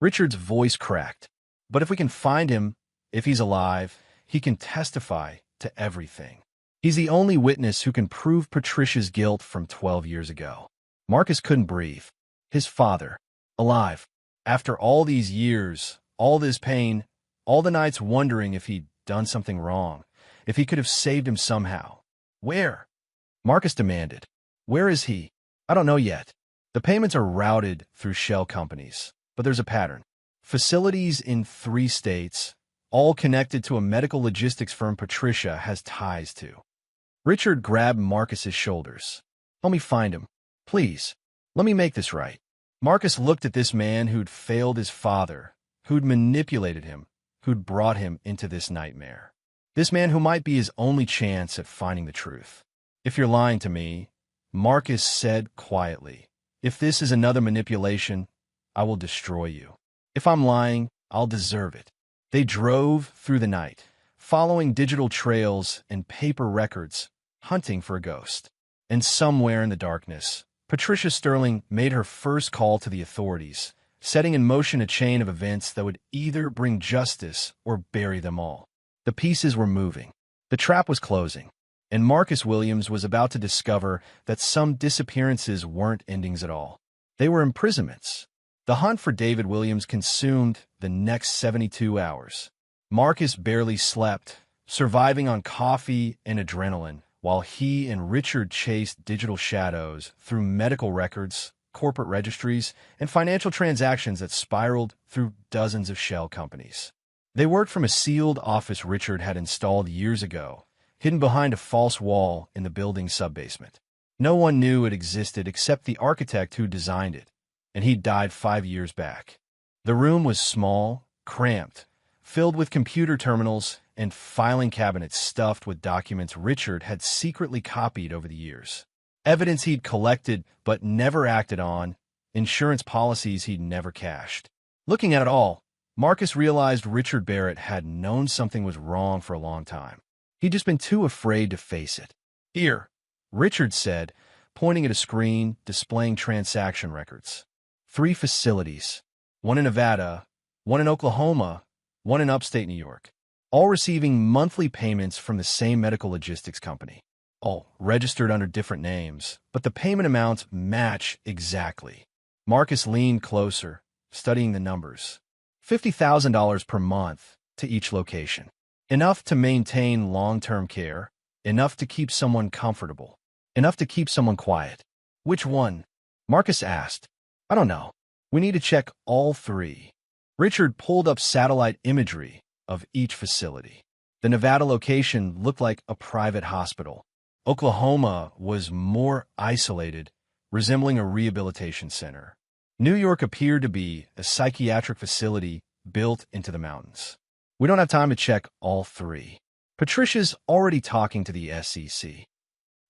Speaker 1: Richard's voice cracked. But if we can find him, if he's alive, he can testify to everything. He's the only witness who can prove Patricia's guilt from 12 years ago. Marcus couldn't breathe. His father, alive. After all these years, all this pain, all the nights wondering if he'd done something wrong, if he could have saved him somehow. Where? Marcus demanded. Where is he? I don't know yet. The payments are routed through shell companies, but there's a pattern. Facilities in 3 states, all connected to a medical logistics firm Patricia has ties to. Richard grabbed Marcus's shoulders. Help me find him. Please. Let me make this right. Marcus looked at this man who'd failed his father, who'd manipulated him, who'd brought him into this nightmare. This man who might be his only chance at finding the truth. If you're lying to me, Marcus said quietly, if this is another manipulation, I will destroy you. If I'm lying, I'll deserve it. They drove through the night, following digital trails and paper records, hunting for a ghost. And somewhere in the darkness, Patricia Sterling made her first call to the authorities, setting in motion a chain of events that would either bring justice or bury them all. The pieces were moving. The trap was closing. And Marcus Williams was about to discover that some disappearances weren't endings at all. They were imprisonments. The hunt for David Williams consumed the next 72 hours. Marcus barely slept, surviving on coffee and adrenaline, while he and Richard chased digital shadows through medical records, corporate registries, and financial transactions that spiraled through dozens of shell companies. They worked from a sealed office Richard had installed years ago, hidden behind a false wall in the building's subbasement. No one knew it existed except the architect who designed it, and he died 5 years back. The room was small, cramped, filled with computer terminals and filing cabinets stuffed with documents Richard had secretly copied over the years. Evidence he'd collected but never acted on, insurance policies he'd never cashed. Looking at it all, Marcus realized Richard Barrett had known something was wrong for a long time. He'd just been too afraid to face it. Here, Richard said, pointing at a screen displaying transaction records. 3 facilities, one in Nevada, one in Oklahoma, one in upstate New York, all receiving monthly payments from the same medical logistics company. All registered under different names, but the payment amounts match exactly. Marcus leaned closer, studying the numbers. $50,000 per month to each location. Enough to maintain long-term care, enough to keep someone comfortable, enough to keep someone quiet. Which one? Marcus asked. I don't know. We need to check all three. Richard pulled up satellite imagery of each facility. The Nevada location looked like a private hospital. Oklahoma was more isolated, resembling a rehabilitation center. New York appeared to be a psychiatric facility built into the mountains. We don't have time to check all three. Patricia's already talking to the SEC.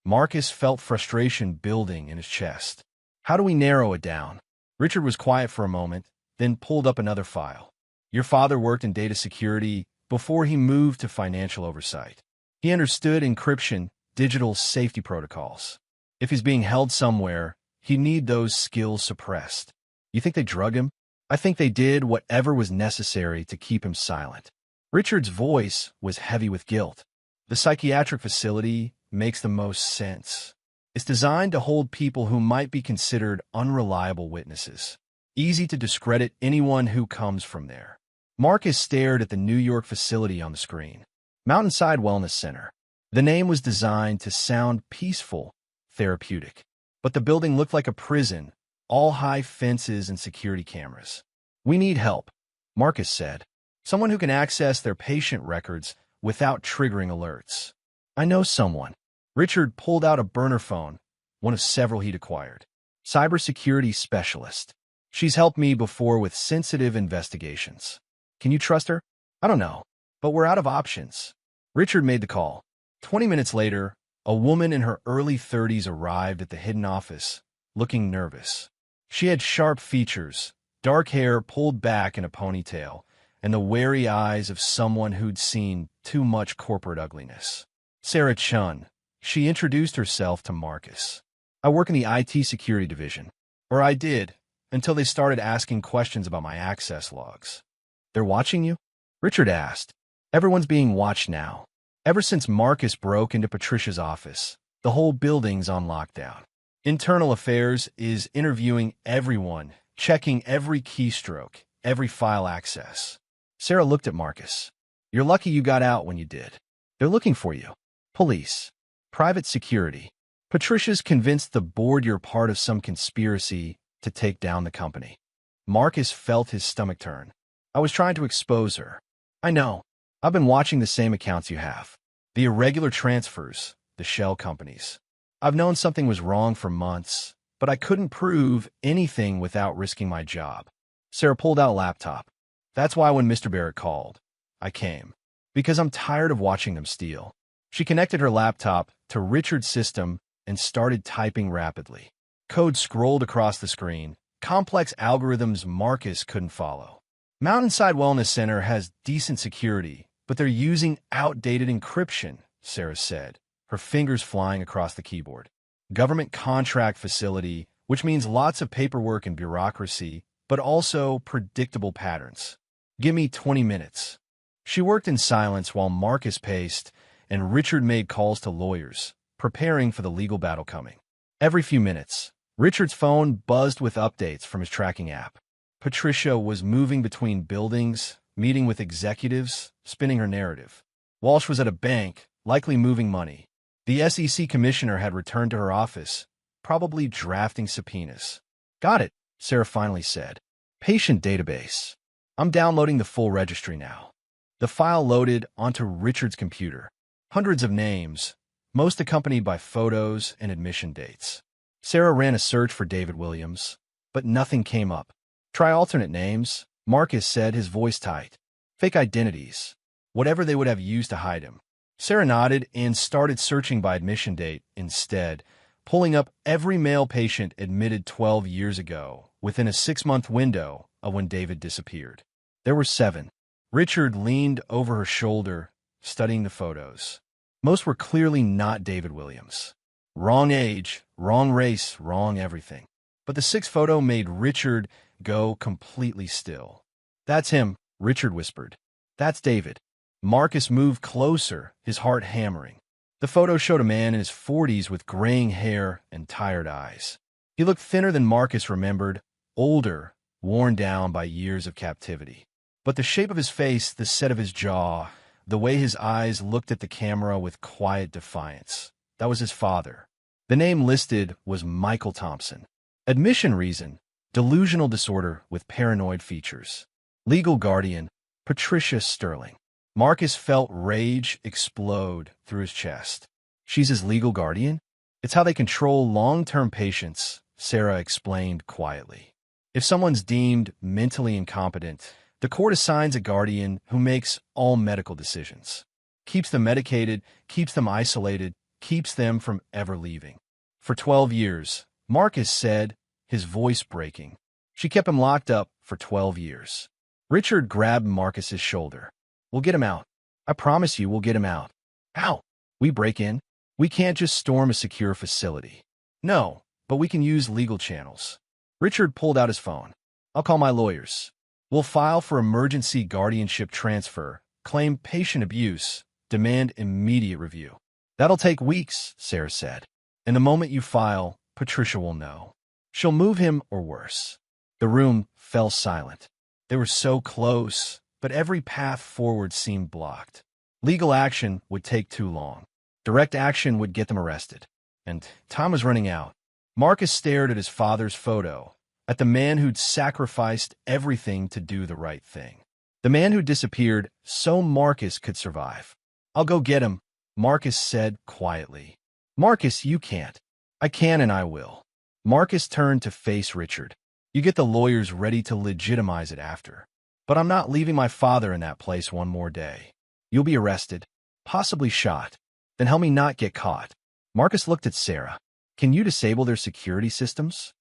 Speaker 1: Marcus felt frustration building in his chest. How do we narrow it down? Richard was quiet for a moment, then pulled up another file. Your father worked in data security before he moved to financial oversight. He understood encryption, digital safety protocols. If he's being held somewhere, he'd need those skills suppressed. You think they drug him? I think they did whatever was necessary to keep him silent. Richard's voice was heavy with guilt. The psychiatric facility makes the most sense. It's designed to hold people who might be considered unreliable witnesses. Easy to discredit anyone who comes from there. Marcus stared at the New York facility on the screen. Mountainside Wellness Center. The name was designed to sound peaceful, therapeutic. But the building looked like a prison, all high fences and security cameras. We need help, Marcus said. Someone who can access their patient records without triggering alerts. I know someone. Richard pulled out a burner phone, one of several he'd acquired. Cybersecurity specialist. She's helped me before with sensitive investigations. Can you trust her? I don't know, but we're out of options. Richard made the call. 20 minutes later, a woman in her early 30s arrived at the hidden office, looking nervous. She had sharp features, dark hair pulled back in a ponytail, and the wary eyes of someone who'd seen too much corporate ugliness. Sarah Chun. She introduced herself to Marcus. I work in the IT security division. Or I did, until they started asking questions about my access logs. They're watching you? Richard asked. Everyone's being watched now. Ever since Marcus broke into Patricia's office, the whole building's on lockdown. Internal Affairs is interviewing everyone, checking every keystroke, every file access. Sarah looked at Marcus. You're lucky you got out when you did. They're looking for you. Police. Private security. Patricia's convinced the board you're part of some conspiracy to take down the company. Marcus felt his stomach turn. I was trying to expose her. I know. I've been watching the same accounts you have. The irregular transfers, the shell companies. I've known something was wrong for months, but I couldn't prove anything without risking my job. Sarah pulled out a laptop. That's why when Mr. Barrett called, I came. Because I'm tired of watching them steal. She connected her laptop to Richard's system and started typing rapidly. Code scrolled across the screen, complex algorithms Marcus couldn't follow. Mountainside Wellness Center has decent security, but they're using outdated encryption, Sarah said, her fingers flying across the keyboard. Government contract facility, which means lots of paperwork and bureaucracy, but also predictable patterns. Give me 20 minutes. She worked in silence while Marcus paced, and Richard made calls to lawyers, preparing for the legal battle coming. Every few minutes, Richard's phone buzzed with updates from his tracking app. Patricia was moving between buildings, meeting with executives, spinning her narrative. Walsh was at a bank, likely moving money. The SEC commissioner had returned to her office, probably drafting subpoenas. Got it, Sarah finally said. Patient database. I'm downloading the full registry now. The file loaded onto Richard's computer. Hundreds of names, most accompanied by photos and admission dates. Sarah ran a search for David Williams, but nothing came up. Try alternate names, Marcus said, his voice tight. Fake identities. Whatever they would have used to hide him. Sarah nodded and started searching by admission date instead, pulling up every male patient admitted 12 years ago, within a 6-month window of when David disappeared. There were 7. Richard leaned over her shoulder, studying the photos. Most were clearly not David Williams. Wrong age, wrong race, wrong everything. But the 6th photo made Richard go completely still. That's him, Richard whispered. That's David. Marcus moved closer, his heart hammering. The photo showed a man in his 40s with graying hair and tired eyes. He looked thinner than Marcus remembered, older, worn down by years of captivity. But the shape of his face, the set of his jaw, the way his eyes looked at the camera with quiet defiance. That was his father. The name listed was Michael Thompson. Admission reason: delusional disorder with paranoid features. Legal guardian: Patricia Sterling. Marcus felt rage explode through his chest. She's his legal guardian? It's how they control long-term patients, Sarah explained quietly. If someone's deemed mentally incompetent, the court assigns a guardian who makes all medical decisions. Keeps them medicated, keeps them isolated, keeps them from ever leaving. For 12 years, Marcus said, his voice breaking. She kept him locked up for 12 years. Richard grabbed Marcus's shoulder. We'll get him out. I promise you we'll get him out. How? We break in? We can't just storm a secure facility. No, but we can use legal channels. Richard pulled out his phone. I'll call my lawyers. We'll file for emergency guardianship transfer, claim patient abuse, demand immediate review. That'll take weeks, Sarah said. And the moment you file, Patricia will know. She'll move him or worse. The room fell silent. They were so close, but every path forward seemed blocked. Legal action would take too long. Direct action would get them arrested. And time was running out. Marcus stared at his father's photo, at the man who'd sacrificed everything to do the right thing. The man who disappeared so Marcus could survive. I'll go get him, Marcus said quietly. Marcus, you can't. I can and I will. Marcus turned to face Richard. You get the lawyers ready to legitimize it after. But I'm not leaving my father in that place one more day. You'll be arrested, possibly shot. Then help me not get caught. Marcus looked at Sarah. Can you disable their security systems?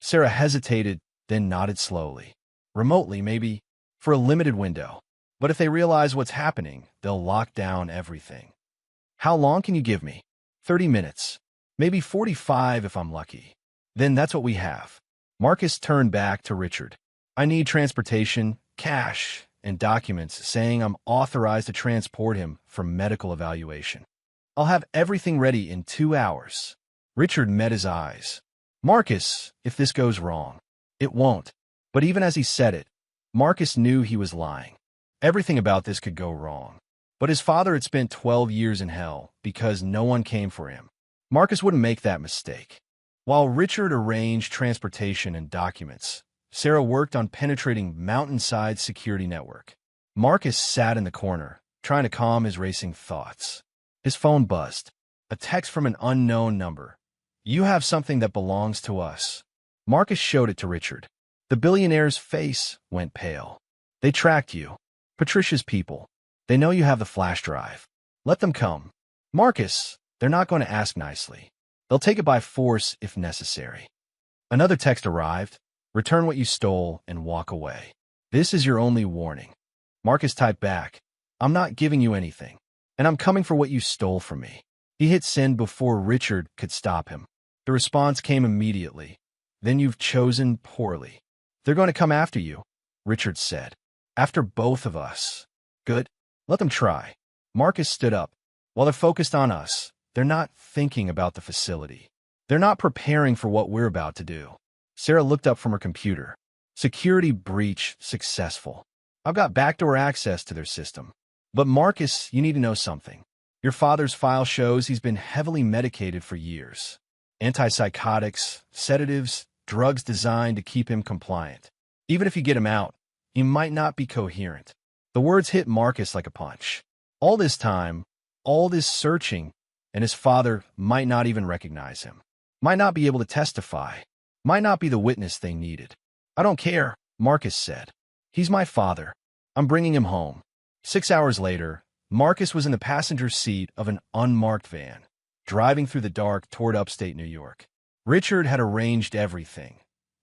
Speaker 1: Sarah hesitated, then nodded slowly. Remotely, maybe, for a limited window. But if they realize what's happening, they'll lock down everything. How long can you give me? 30 minutes. Maybe 45 if I'm lucky. Then that's what we have. Marcus turned back to Richard. I need transportation, cash, and documents saying I'm authorized to transport him for medical evaluation. I'll have everything ready in 2 hours. Richard met his eyes. Marcus, if this goes wrong. It won't. But even as he said it, Marcus knew he was lying. Everything about this could go wrong. But his father had spent 12 years in hell because no one came for him. Marcus wouldn't make that mistake. While Richard arranged transportation and documents, Sarah worked on penetrating Mountainside's security network. Marcus sat in the corner, trying to calm his racing thoughts. His phone buzzed. A text from an unknown number. You have something that belongs to us. Marcus showed it to Richard. The billionaire's face went pale. They tracked you. Patricia's people. They know you have the flash drive. Let them come. Marcus, they're not going to ask nicely. They'll take it by force if necessary. Another text arrived. Return what you stole and walk away. This is your only warning. Marcus typed back. I'm not giving you anything. And I'm coming for what you stole from me. He hit send before Richard could stop him. The response came immediately. Then you've chosen poorly. They're going to come after you, Richard said. After both of us. Good. Let them try. Marcus stood up. While they're focused on us, they're not thinking about the facility. They're not preparing for what we're about to do. Sarah looked up from her computer. Security breach successful. I've got backdoor access to their system. But Marcus, you need to know something. Your father's file shows he's been heavily medicated for years. Antipsychotics, sedatives, drugs designed to keep him compliant. Even if you get him out, he might not be coherent. The words hit Marcus like a punch. All this time, all this searching, and his father might not even recognize him. Might not be able to testify. Might not be the witness they needed. I don't care, Marcus said. He's my father. I'm bringing him home. 6 hours later, Marcus was in the passenger seat of an unmarked van, driving through the dark toward upstate New York. Richard had arranged everything.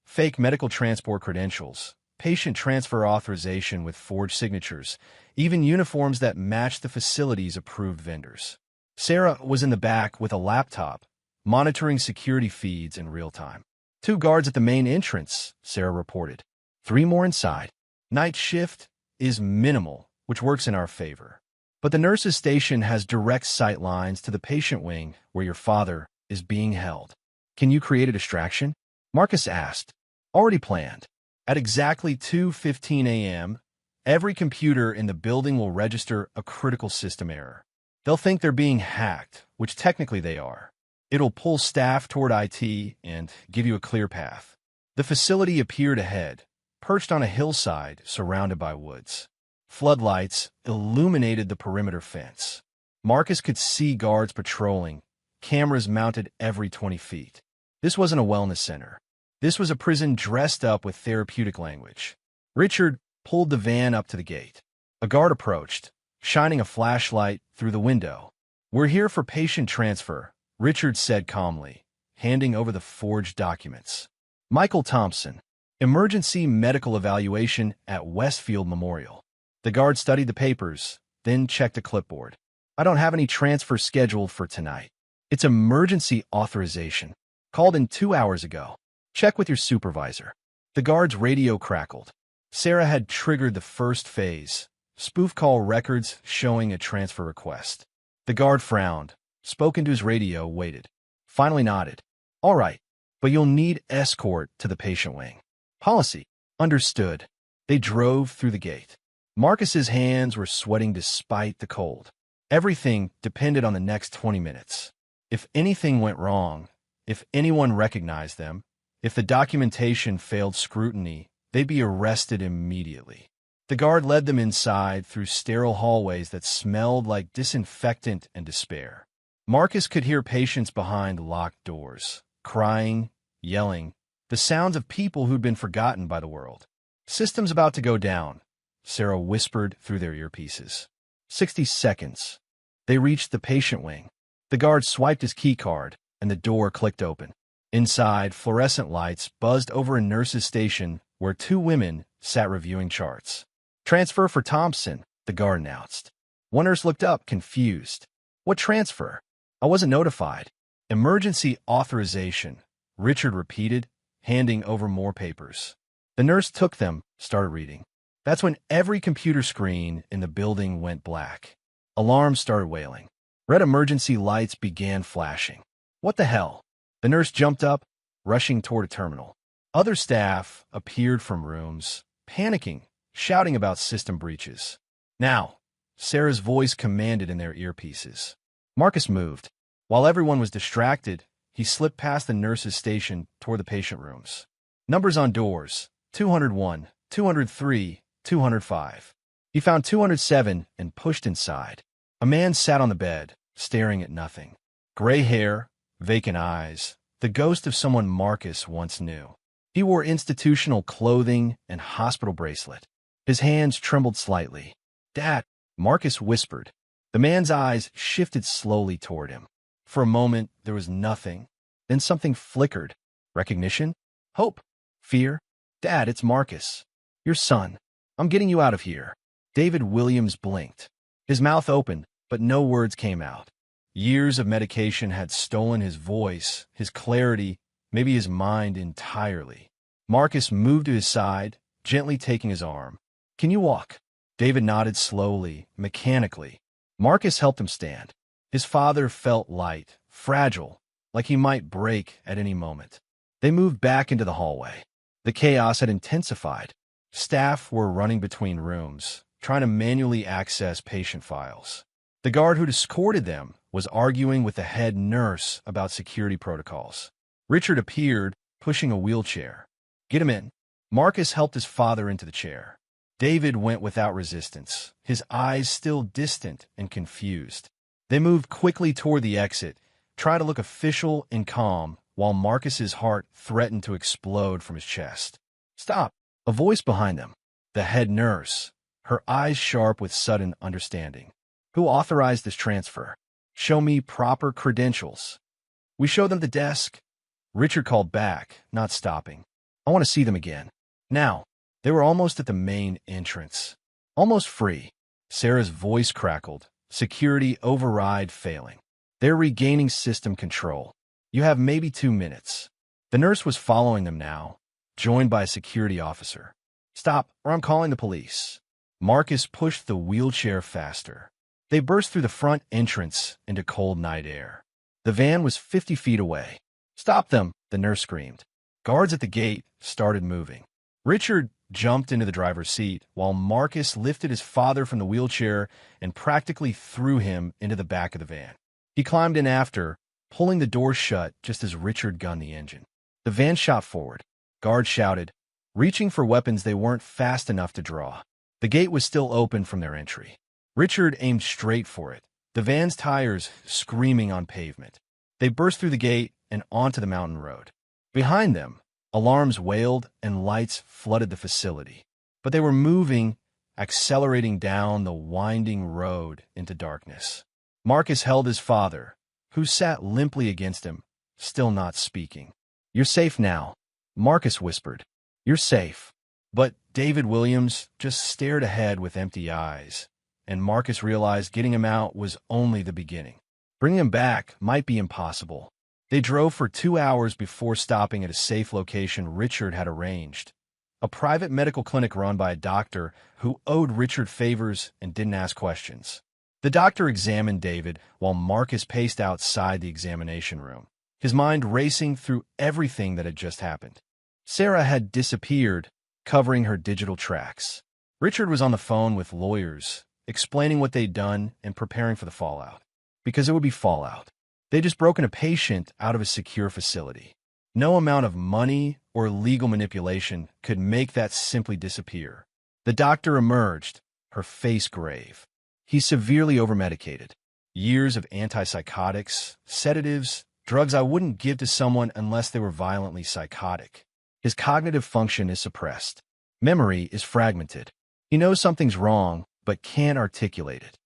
Speaker 1: Fake medical transport credentials, patient transfer authorization with forged signatures, even uniforms that matched the facility's approved vendors. Sarah was in the back with a laptop, monitoring security feeds in real time. 2 guards at the main entrance, Sarah reported. 3 more inside. Night shift is minimal, which works in our favor. But the nurse's station has direct sight lines to the patient wing where your father is being held. Can you create a distraction? Marcus asked. Already planned. At exactly 2:15 a.m., Every computer in the building will register a critical system error. They'll think they're being hacked, which technically they are. It'll pull staff toward IT and give you a clear path. The facility appeared ahead, perched on a hillside surrounded by woods. Floodlights illuminated the perimeter fence. Marcus could see guards patrolling, cameras mounted every 20 feet. This wasn't a wellness center. This was a prison dressed up with therapeutic language. Richard pulled the van up to the gate. A guard approached, shining a flashlight through the window. "We're here for patient transfer," Richard said calmly, handing over the forged documents. "Michael Thompson, emergency medical evaluation at Westfield Memorial." The guard studied the papers, then checked a clipboard. "I don't have any transfer scheduled for tonight. It's emergency authorization. Called in 2 hours ago. Check with your supervisor." The guard's radio crackled. Sarah had triggered the first phase, spoof call records showing a transfer request. The guard frowned, spoke into his radio, waited. Finally nodded. "All right, but you'll need escort to the patient wing." "Policy." "Understood." They drove through the gate. Marcus's hands were sweating despite the cold. Everything depended on the next 20 minutes. If anything went wrong, if anyone recognized them, if the documentation failed scrutiny, they'd be arrested immediately. The guard led them inside through sterile hallways that smelled like disinfectant and despair. Marcus could hear patients behind locked doors, crying, yelling, the sounds of people who'd been forgotten by the world. "System's about to go down," Sarah whispered through their earpieces. 60 seconds. They reached the patient wing. The guard swiped his keycard, and the door clicked open. Inside, fluorescent lights buzzed over a nurse's station where 2 women sat reviewing charts. "Transfer for Thompson," the guard announced. One nurse looked up, confused. "What transfer? I wasn't notified." "Emergency authorization," Richard repeated, handing over more papers. The nurse took them, started reading. That's when every computer screen in the building went black. Alarms started wailing. Red emergency lights began flashing. "What the hell?" The nurse jumped up, rushing toward a terminal. Other staff appeared from rooms, panicking, shouting about system breaches. "Now," Sarah's voice commanded in their earpieces. Marcus moved. While everyone was distracted, he slipped past the nurse's station toward the patient rooms. Numbers on doors: 201, 203, 205. He found 207 and pushed inside. A man sat on the bed, staring at nothing. Gray hair, vacant eyes, the ghost of someone Marcus once knew. He wore institutional clothing and hospital bracelet. His hands trembled slightly. "Dad," Marcus whispered. The man's eyes shifted slowly toward him. For a moment, there was nothing. Then something flickered. Recognition? Hope? Fear? "Dad, it's Marcus. Your son. I'm getting you out of here." David Williams blinked. His mouth opened, but no words came out. Years of medication had stolen his voice, his clarity, maybe his mind entirely. Marcus moved to his side, gently taking his arm. "Can you walk?" David nodded slowly, mechanically. Marcus helped him stand. His father felt light, fragile, like he might break at any moment. They moved back into the hallway. The chaos had intensified. Staff were running between rooms, trying to manually access patient files. The guard who'd escorted them was arguing with the head nurse about security protocols. Richard appeared, pushing a wheelchair. "Get him in." Marcus helped his father into the chair. David went without resistance, his eyes still distant and confused. They moved quickly toward the exit, trying to look official and calm, while Marcus's heart threatened to explode from his chest. "Stop!" A voice behind them. The head nurse, her eyes sharp with sudden understanding. "Who authorized this transfer? Show me proper credentials." "We show them the desk." Richard called back, not stopping. "I want to see them again. Now." They were almost at the main entrance. Almost free. Sarah's voice crackled. Security override failing. "They're regaining system control. You have maybe 2 minutes." The nurse was following them now, joined by a security officer. "Stop, or I'm calling the police." Marcus pushed the wheelchair faster. They burst through the front entrance into cold night air. The van was 50 feet away. "Stop them!" the nurse screamed. Guards at the gate started moving. Richard jumped into the driver's seat, while Marcus lifted his father from the wheelchair and practically threw him into the back of the van. He climbed in after, pulling the door shut just as Richard gunned the engine. The van shot forward. Guards shouted, reaching for weapons they weren't fast enough to draw. The gate was still open from their entry. Richard aimed straight for it, the van's tires screaming on pavement. They burst through the gate and onto the mountain road. Behind them, alarms wailed and lights flooded the facility. But they were moving, accelerating down the winding road into darkness. Marcus held his father, who sat limply against him, still not speaking. "You're safe now," Marcus whispered. "You're safe." But David Williams just stared ahead with empty eyes, and Marcus realized getting him out was only the beginning. Bringing him back might be impossible. They drove for 2 hours before stopping at a safe location Richard had arranged, a private medical clinic run by a doctor who owed Richard favors and didn't ask questions. The doctor examined David while Marcus paced outside the examination room, his mind racing through everything that had just happened. Sarah had disappeared, covering her digital tracks. Richard was on the phone with lawyers, explaining what they'd done and preparing for the fallout. Because it would be fallout. They'd just broken a patient out of a secure facility. No amount of money or legal manipulation could make that simply disappear. The doctor emerged, her face grave. He's severely overmedicated. Years of antipsychotics, sedatives, drugs I wouldn't give to someone unless they were violently psychotic. His cognitive function is suppressed. Memory is fragmented. He knows something's wrong, but can't articulate it.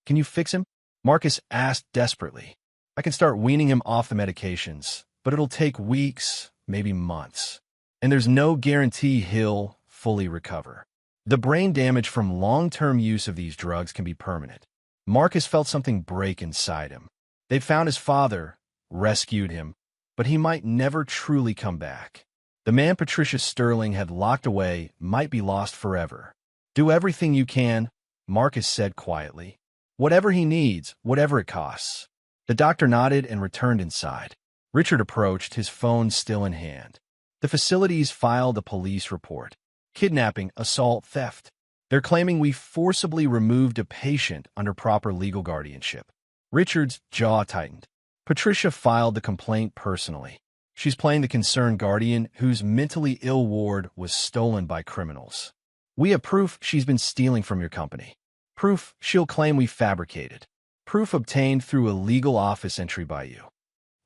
Speaker 1: "Can you fix him?" Marcus asked desperately. "I can start weaning him off the medications, but it'll take weeks, maybe months. And there's no guarantee he'll fully recover. The brain damage from long-term use of these drugs can be permanent." Marcus felt something break inside him. They found his father, rescued him, but he might never truly come back. The man Patricia Sterling had locked away might be lost forever. "Do everything you can," Marcus said quietly. "Whatever he needs, whatever it costs." The doctor nodded and returned inside. Richard approached, his phone still in hand. The facilities filed a police report. "Kidnapping, assault, theft. They're claiming we forcibly removed a patient under proper legal guardianship." Richard's jaw tightened. Patricia filed the complaint personally. She's playing the concerned guardian whose mentally ill ward was stolen by criminals. "We have proof she's been stealing from your company. Proof she'll claim we fabricated. Proof obtained through a legal office entry by you."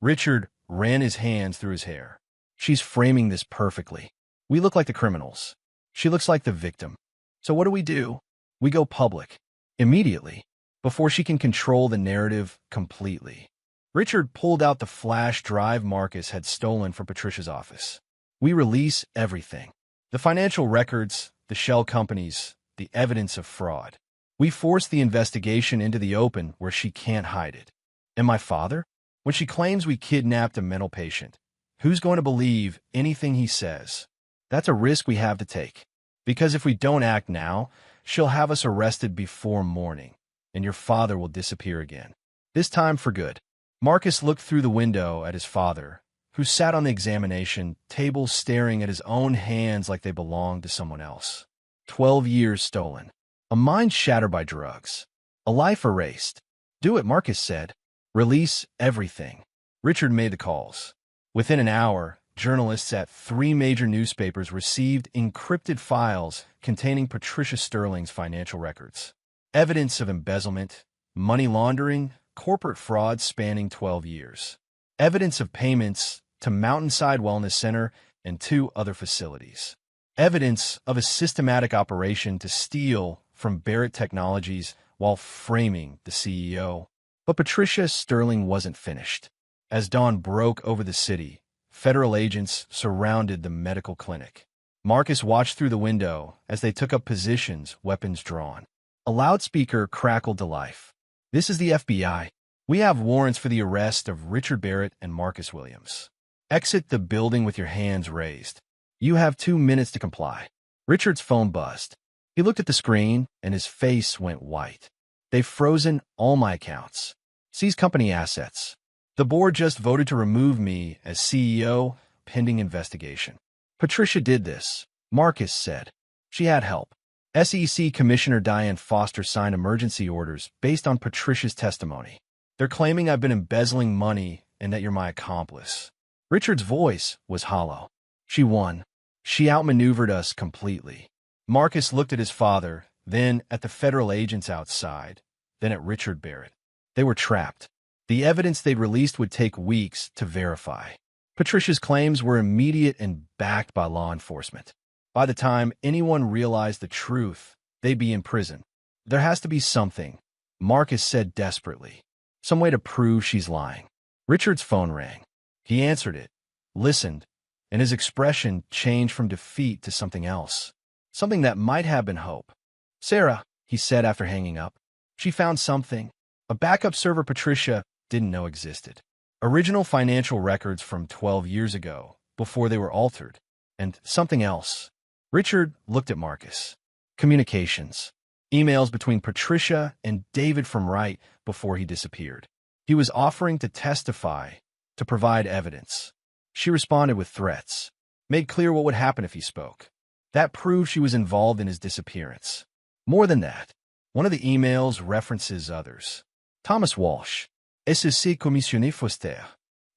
Speaker 1: Richard ran his hands through his hair. "She's framing this perfectly. We look like the criminals. She looks like the victim. So what do? We go public. Immediately. Before she can control the narrative completely." Richard pulled out the flash drive Marcus had stolen from Patricia's office. "We release everything. The financial records, the shell companies, the evidence of fraud. We force the investigation into the open where she can't hide it. And my father? When she claims we kidnapped a mental patient, who's going to believe anything he says? That's a risk we have to take. Because if we don't act now, she'll have us arrested before morning, and your father will disappear again. This time for good." Marcus looked through the window at his father, who sat on the examination table staring at his own hands like they belonged to someone else. 12 years stolen. A mind shattered by drugs. A life erased. "Do it," Marcus said. "Release everything." Richard made the calls. Within an hour, journalists at 3 major newspapers received encrypted files containing Patricia Sterling's financial records. Evidence of embezzlement, money laundering, corporate fraud spanning 12 years. Evidence of payments to Mountainside Wellness Center and 2 other facilities. Evidence of a systematic operation to steal from Barrett Technologies while framing the CEO. But Patricia Sterling wasn't finished. As dawn broke over the city, federal agents surrounded the medical clinic. Marcus watched through the window as they took up positions, weapons drawn. A loudspeaker crackled to life. "This is the FBI. We have warrants for the arrest of Richard Barrett and Marcus Williams. Exit the building with your hands raised. You have 2 minutes to comply." Richard's phone buzzed. He looked at the screen, and his face went white. "They've frozen all my accounts. Seized company assets. The board just voted to remove me as CEO, pending investigation." "Patricia did this," Marcus said. She had help. SEC Commissioner Diane Foster signed emergency orders based on Patricia's testimony. They're claiming I've been embezzling money and that you're my accomplice. Richard's voice was hollow. She won. She outmaneuvered us completely. Marcus looked at his father, then at the federal agents outside, then at Richard Barrett. They were trapped. The evidence they'd released would take weeks to verify. Patricia's claims were immediate and backed by law enforcement. By the time anyone realized the truth, they'd be in prison. There has to be something, Marcus said desperately. Some way to prove she's lying. Richard's phone rang. He answered it, listened, and his expression changed from defeat to something else. Something that might have been hope. "Sarah," he said after hanging up. "She found something. A backup server Patricia didn't know existed. Original financial records from 12 years ago, before they were altered. And something else." Richard looked at Marcus. Communications. Emails between Patricia and David from Wright before he disappeared. He was offering to testify, to provide evidence. She responded with threats, made clear what would happen if he spoke. That proved she was involved in his disappearance. More than that, one of the emails references others. Thomas Walsh, SEC Commissioner Foster,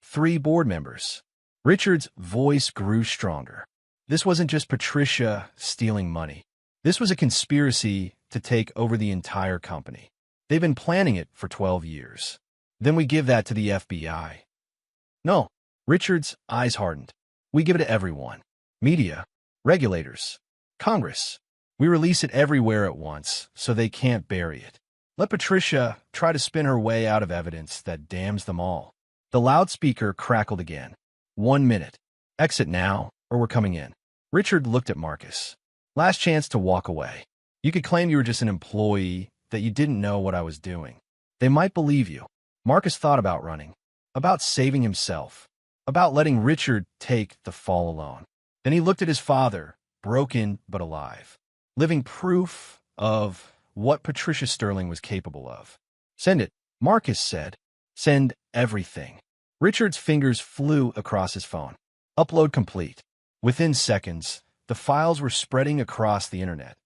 Speaker 1: 3 board members. Richard's voice grew stronger. This wasn't just Patricia stealing money. This was a conspiracy to take over the entire company. They've been planning it for 12 years. Then we give that to the FBI. No. Richard's eyes hardened. We give it to everyone. Media, regulators, Congress. We release it everywhere at once, so they can't bury it. Let Patricia try to spin her way out of evidence that damns them all. The loudspeaker crackled again. 1 minute. Exit now, or we're coming in. Richard looked at Marcus. Last chance to walk away. You could claim you were just an employee, that you didn't know what I was doing. They might believe you. Marcus thought about running, about saving himself, about letting Richard take the fall alone. Then he looked at his father, broken but alive, living proof of what Patricia Sterling was capable of. "Send it," Marcus said. "Send everything." Richard's fingers flew across his phone. Upload complete. Within seconds, the files were spreading across the internet.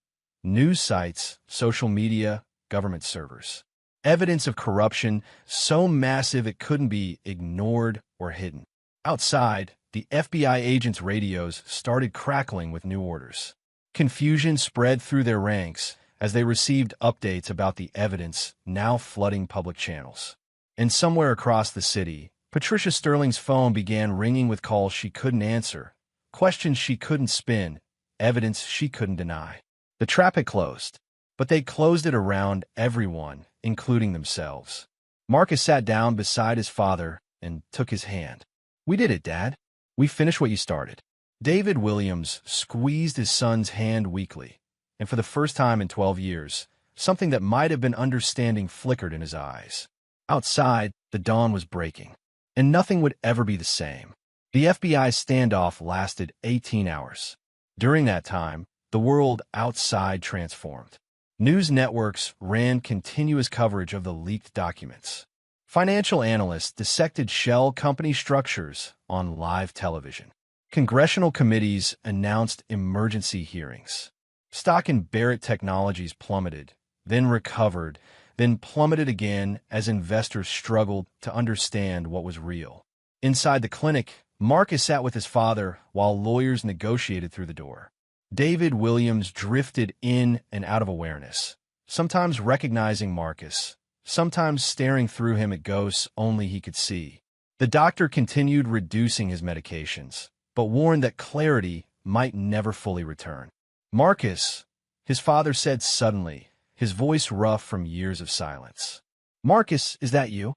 Speaker 1: News sites, social media, government servers. Evidence of corruption so massive it couldn't be ignored or hidden. Outside, the FBI agents' radios started crackling with new orders. Confusion spread through their ranks as they received updates about the evidence now flooding public channels. And somewhere across the city, Patricia Sterling's phone began ringing with calls she couldn't answer, questions she couldn't spin, evidence she couldn't deny. The trap had closed, but they closed it around everyone, including themselves. Marcus sat down beside his father and took his hand. "We did it, Dad. We finished what you started." David Williams squeezed his son's hand weakly, and for the first time in 12 years, something that might have been understanding flickered in his eyes. Outside, the dawn was breaking, and nothing would ever be the same. The FBI's standoff lasted 18 hours. During that time, the world outside transformed. News networks ran continuous coverage of the leaked documents. Financial analysts dissected shell company structures on live television. Congressional committees announced emergency hearings. Stock in Barrett Technologies plummeted, then recovered, then plummeted again as investors struggled to understand what was real. Inside the clinic, Marcus sat with his father while lawyers negotiated through the door. David Williams drifted in and out of awareness, sometimes recognizing Marcus, sometimes staring through him at ghosts only he could see. The doctor continued reducing his medications, but warned that clarity might never fully return. "Marcus," his father said suddenly, his voice rough from years of silence. "Marcus, is that you?"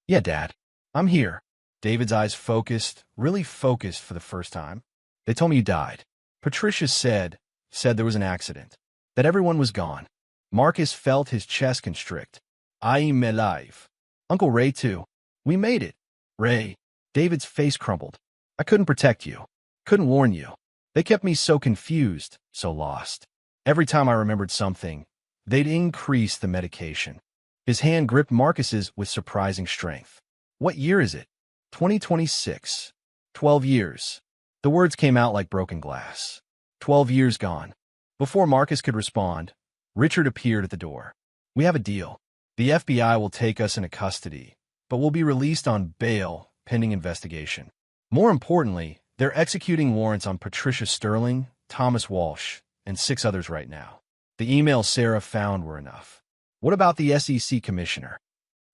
Speaker 1: "Yeah, Dad. I'm here." David's eyes focused, really focused for the first time. "They told me you died." Patricia said there was an accident, that everyone was gone. Marcus felt his chest constrict. "I'm alive. Uncle Ray, too. We made it." "Ray." David's face crumpled. "I couldn't protect you. Couldn't warn you. They kept me so confused, so lost. Every time I remembered something, they'd increase the medication." His hand gripped Marcus's with surprising strength. "What year is it?" 2026. 12 years. The words came out like broken glass. 12 years gone. Before Marcus could respond, Richard appeared at the door. "We have a deal. The FBI will take us into custody, but we'll be released on bail pending investigation. More importantly, they're executing warrants on Patricia Sterling, Thomas Walsh, and 6 others right now." The emails Sarah found were enough. "What about the SEC commissioner?"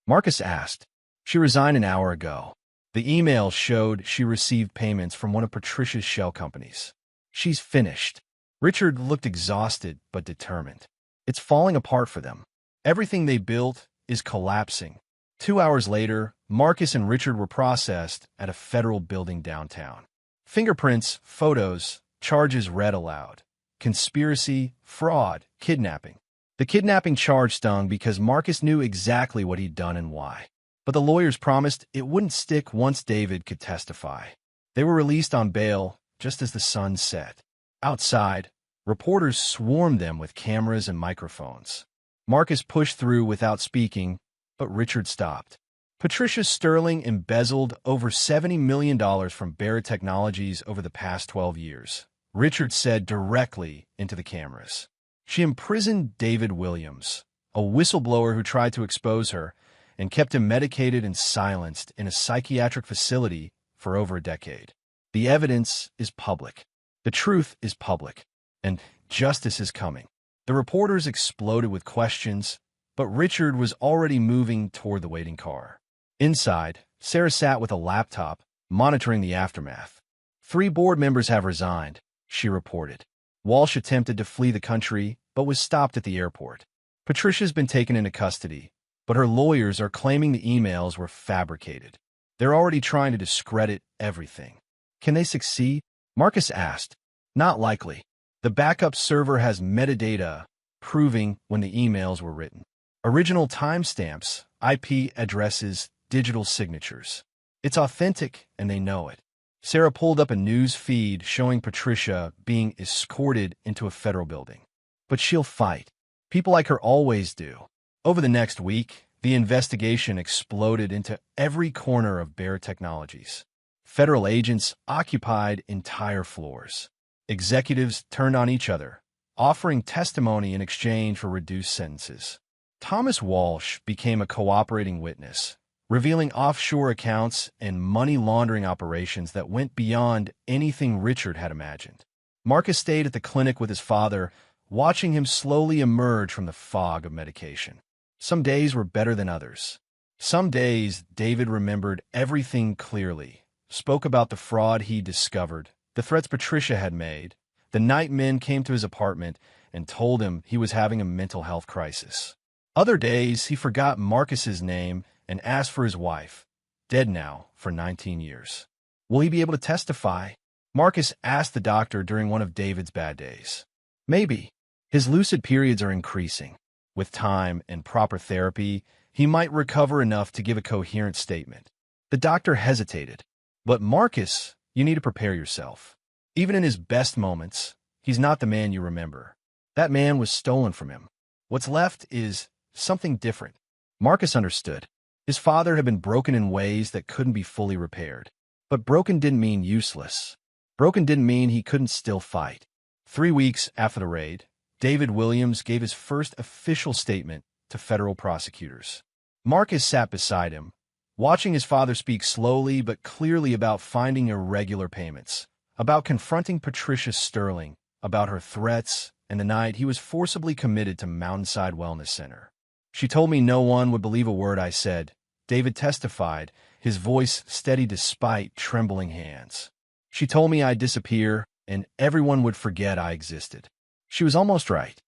Speaker 1: Marcus asked. "She resigned an hour ago." The email showed she received payments from one of Patricia's shell companies. "She's finished." Richard looked exhausted but determined. "It's falling apart for them. Everything they built is collapsing." 2 hours later, Marcus and Richard were processed at a federal building downtown. Fingerprints, photos, charges read aloud. Conspiracy, fraud, kidnapping. The kidnapping charge stung because Marcus knew exactly what he'd done and why. But the lawyers promised it wouldn't stick once David could testify. They were released on bail just as the sun set. Outside, reporters swarmed them with cameras and microphones. Marcus pushed through without speaking, but Richard stopped. Patricia Sterling embezzled over $70 million from Barrett Technologies over the past 12 years, Richard said directly into the cameras. She imprisoned David Williams, a whistleblower who tried to expose her, and kept him medicated and silenced in a psychiatric facility for over a decade. The evidence is public. The truth is public. And justice is coming. The reporters exploded with questions, but Richard was already moving toward the waiting car. Inside, Sarah sat with a laptop, monitoring the aftermath. 3 board members have resigned, she reported. Walsh attempted to flee the country, but was stopped at the airport. Patricia's been taken into custody, but her lawyers are claiming the emails were fabricated. They're already trying to discredit everything. Can they succeed? Marcus asked. Not likely. The backup server has metadata proving when the emails were written. Original timestamps, IP addresses, digital signatures. It's authentic, and they know it. Sarah pulled up a news feed showing Patricia being escorted into a federal building. But she'll fight. People like her always do. Over the next week, the investigation exploded into every corner of Barrett Technologies. Federal agents occupied entire floors. Executives turned on each other, offering testimony in exchange for reduced sentences. Thomas Walsh became a cooperating witness, revealing offshore accounts and money laundering operations that went beyond anything Richard had imagined. Marcus stayed at the clinic with his father, watching him slowly emerge from the fog of medication. Some days were better than others. Some days, David remembered everything clearly, spoke about the fraud he discovered, the threats Patricia had made, the night men came to his apartment and told him he was having a mental health crisis. Other days, he forgot Marcus's name and asked for his wife, dead now for 19 years. Will he be able to testify? Marcus asked the doctor during one of David's bad days. Maybe. His lucid periods are increasing. With time and proper therapy, he might recover enough to give a coherent statement. The doctor hesitated. But Marcus, you need to prepare yourself. Even in his best moments, he's not the man you remember. That man was stolen from him. What's left is something different. Marcus understood. His father had been broken in ways that couldn't be fully repaired. But broken didn't mean useless. Broken didn't mean he couldn't still fight. 3 weeks after the raid, David Williams gave his first official statement to federal prosecutors. Marcus sat beside him, watching his father speak slowly but clearly about finding irregular payments, about confronting Patricia Sterling, about her threats, and the night he was forcibly committed to Mountainside Wellness Center. She told me no one would believe a word I said, David testified, his voice steady despite trembling hands. She told me I'd disappear, and everyone would forget I existed. She was almost right.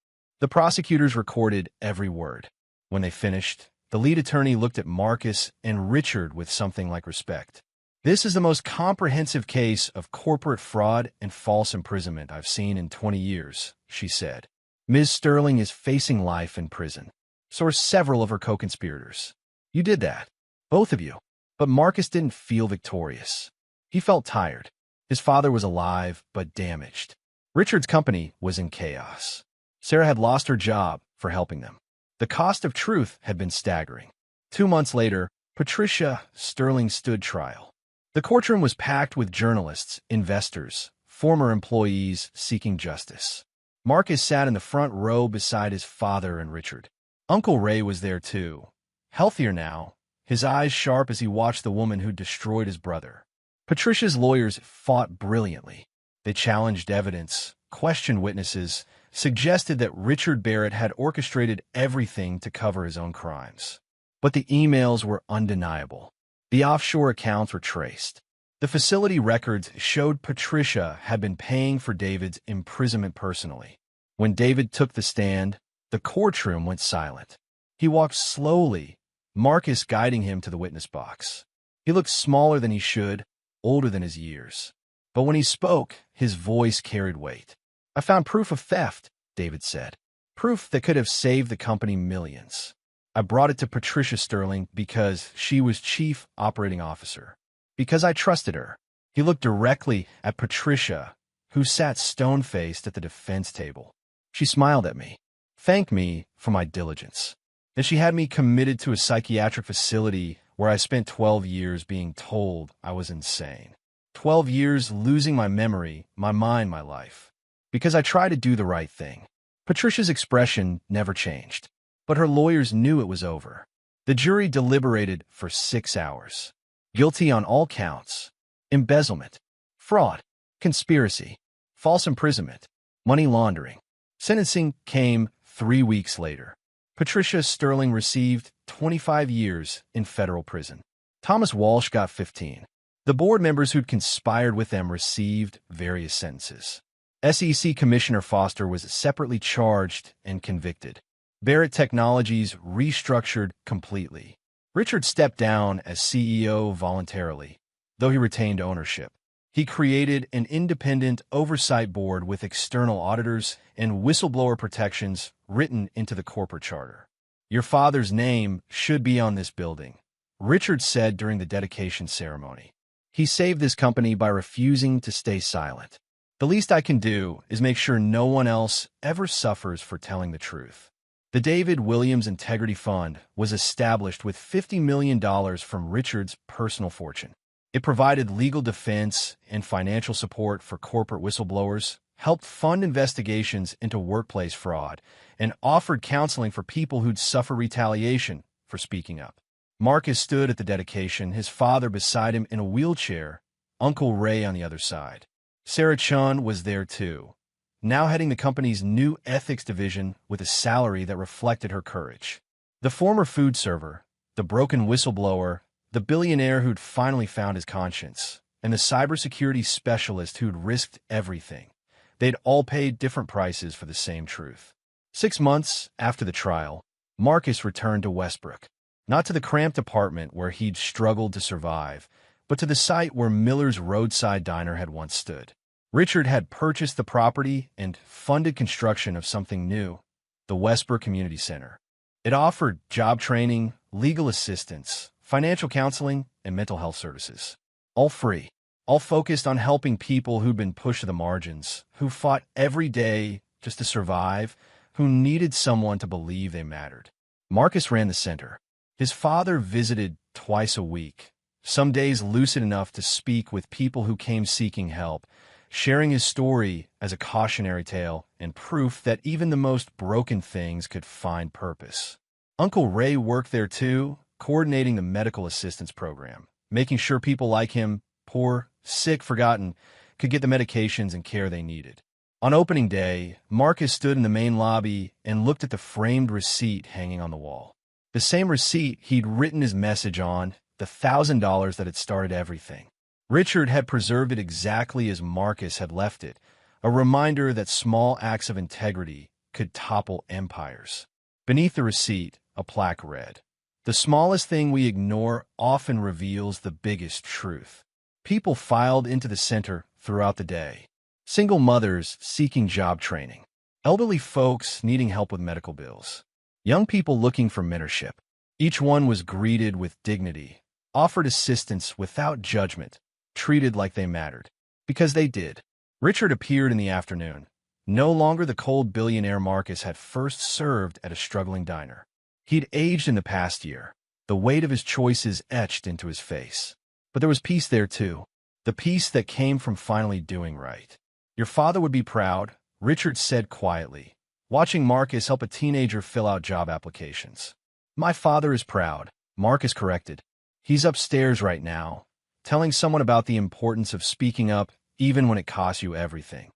Speaker 1: The prosecutors recorded every word. When they finished, the lead attorney looked at Marcus and Richard with something like respect. This is the most comprehensive case of corporate fraud and false imprisonment I've seen in 20 years, she said. Ms. Sterling is facing life in prison. So are several of her co-conspirators. You did that. Both of you. But Marcus didn't feel victorious. He felt tired. His father was alive, but damaged. Richard's company was in chaos. Sarah had lost her job for helping them. The cost of truth had been staggering. 2 months later, Patricia Sterling stood trial. The courtroom was packed with journalists, investors, former employees seeking justice. Marcus sat in the front row beside his father and Richard. Uncle Ray was there too, healthier now, his eyes sharp as he watched the woman who destroyed his brother. Patricia's lawyers fought brilliantly. They challenged evidence, questioned witnesses, suggested that Richard Barrett had orchestrated everything to cover his own crimes. But the emails were undeniable. The offshore accounts were traced. The facility records showed Patricia had been paying for David's imprisonment personally. When David took the stand, the courtroom went silent. He walked slowly, Marcus guiding him to the witness box. He looked smaller than he should, older than his years. But when he spoke, his voice carried weight. "I found proof of theft," David said. "Proof that could have saved the company millions. I brought it to Patricia Sterling because she was chief operating officer. Because I trusted her." He looked directly at Patricia, who sat stone-faced at the defense table. She smiled at me, thanked me for my diligence. Then she had me committed to a psychiatric facility where I spent 12 years being told I was insane. 12 years losing my memory, my mind, my life. Because I tried to do the right thing. Patricia's expression never changed, but her lawyers knew it was over. The jury deliberated for 6 hours. Guilty on all counts: embezzlement, fraud, conspiracy, false imprisonment, money laundering. Sentencing came 3 weeks later. Patricia Sterling received 25 years in federal prison. Thomas Walsh got 15. The board members who'd conspired with them received various sentences. SEC Commissioner Foster was separately charged and convicted. Barrett Technologies restructured completely. Richard stepped down as CEO voluntarily, though he retained ownership. He created an independent oversight board with external auditors and whistleblower protections written into the corporate charter. "Your father's name should be on this building," Richard said during the dedication ceremony. "He saved this company by refusing to stay silent. The least I can do is make sure no one else ever suffers for telling the truth." The David Williams Integrity Fund was established with $50 million from Richard's personal fortune. It provided legal defense and financial support for corporate whistleblowers, helped fund investigations into workplace fraud, and offered counseling for people who'd suffer retaliation for speaking up. Marcus stood at the dedication, his father beside him in a wheelchair, Uncle Ray on the other side. Sarah Chun was there too, now heading the company's new ethics division with a salary that reflected her courage. The former food server, the broken whistleblower, the billionaire who'd finally found his conscience, and the cybersecurity specialist who'd risked everything. They'd all paid different prices for the same truth. 6 months after the trial, Marcus returned to Westbrook, not to the cramped apartment where he'd struggled to survive, but to the site where Miller's roadside diner had once stood. Richard had purchased the property and funded construction of something new, the Westbrook Community Center. It offered job training, legal assistance, financial counseling, and mental health services. All free, all focused on helping people who'd been pushed to the margins, who fought every day just to survive, who needed someone to believe they mattered. Marcus ran the center. His father visited twice a week, some days lucid enough to speak with people who came seeking help, sharing his story as a cautionary tale and proof that even the most broken things could find purpose. Uncle Ray worked there too, coordinating the medical assistance program, making sure people like him, poor, sick, forgotten, could get the medications and care they needed. On opening day, Marcus stood in the main lobby and looked at the framed receipt hanging on the wall. The same receipt he'd written his message on, the $1,000 that had started everything. Richard had preserved it exactly as Marcus had left it, a reminder that small acts of integrity could topple empires. Beneath the receipt, a plaque read, "The smallest thing we ignore often reveals the biggest truth." People filed into the center throughout the day. Single mothers seeking job training. Elderly folks needing help with medical bills. Young people looking for mentorship. Each one was greeted with dignity, offered assistance without judgment, treated like they mattered. Because they did. Richard appeared in the afternoon, no longer the cold billionaire Marcus had first served at a struggling diner. He'd aged in the past year, the weight of his choices etched into his face. But there was peace there too, the peace that came from finally doing right. "Your father would be proud," Richard said quietly, watching Marcus help a teenager fill out job applications. My father is proud, Marcus corrected. He's upstairs right now, telling someone about the importance of speaking up even when it costs you everything.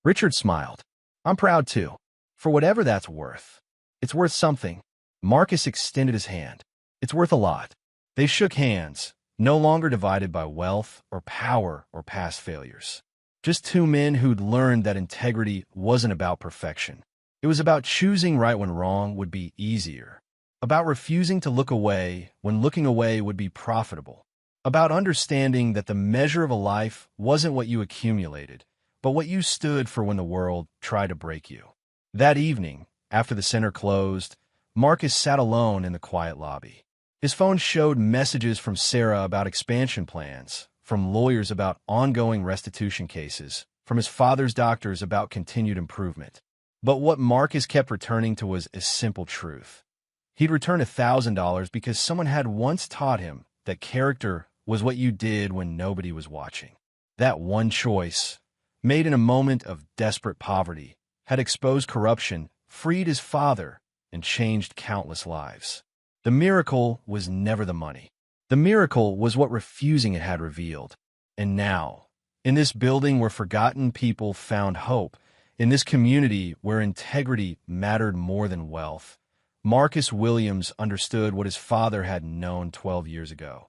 Speaker 1: Richard smiled. I'm proud too, for whatever that's worth. It's worth something. Marcus extended his hand. It's worth a lot. They shook hands, no longer divided by wealth or power or past failures. Just two men who'd learned that integrity wasn't about perfection. It was about choosing right when wrong would be easier. About refusing to look away when looking away would be profitable. About understanding that the measure of a life wasn't what you accumulated, but what you stood for when the world tried to break you. That evening, after the center closed, Marcus sat alone in the quiet lobby. His phone showed messages from Sarah about expansion plans, from lawyers about ongoing restitution cases, from his father's doctors about continued improvement. But what Marcus kept returning to was a simple truth. He'd return $1,000 because someone had once taught him that character was what you did when nobody was watching. That one choice, made in a moment of desperate poverty, had exposed corruption, freed his father, and changed countless lives. The miracle was never the money. The miracle was what refusing it had revealed. And now, in this building where forgotten people found hope, in this community where integrity mattered more than wealth, Marcus Williams understood what his father had known 12 years ago.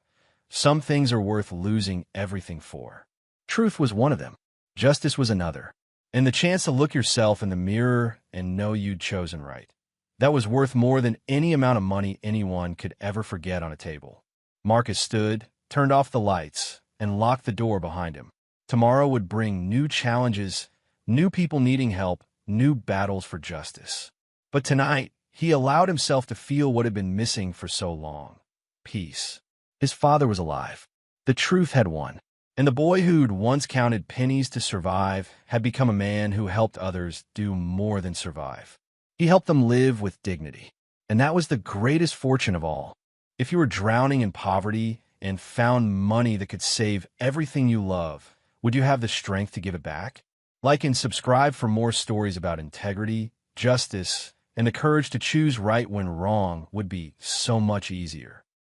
Speaker 1: Some things are worth losing everything for. Truth was one of them. Justice was another. And the chance to look yourself in the mirror and know you'd chosen right. That was worth more than any amount of money anyone could ever forget on a table. Marcus stood, turned off the lights, and locked the door behind him. Tomorrow would bring new challenges, new people needing help, new battles for justice. But tonight, he allowed himself to feel what had been missing for so long. Peace. His father was alive. The truth had won. And the boy who'd once counted pennies to survive had become a man who helped others do more than survive. He helped them live with dignity. And that was the greatest fortune of all. If you were drowning in poverty and found money that could save everything you love, would you have the strength to give it back? Like and subscribe for more stories about integrity, justice, and the courage to choose right when wrong would be so much easier.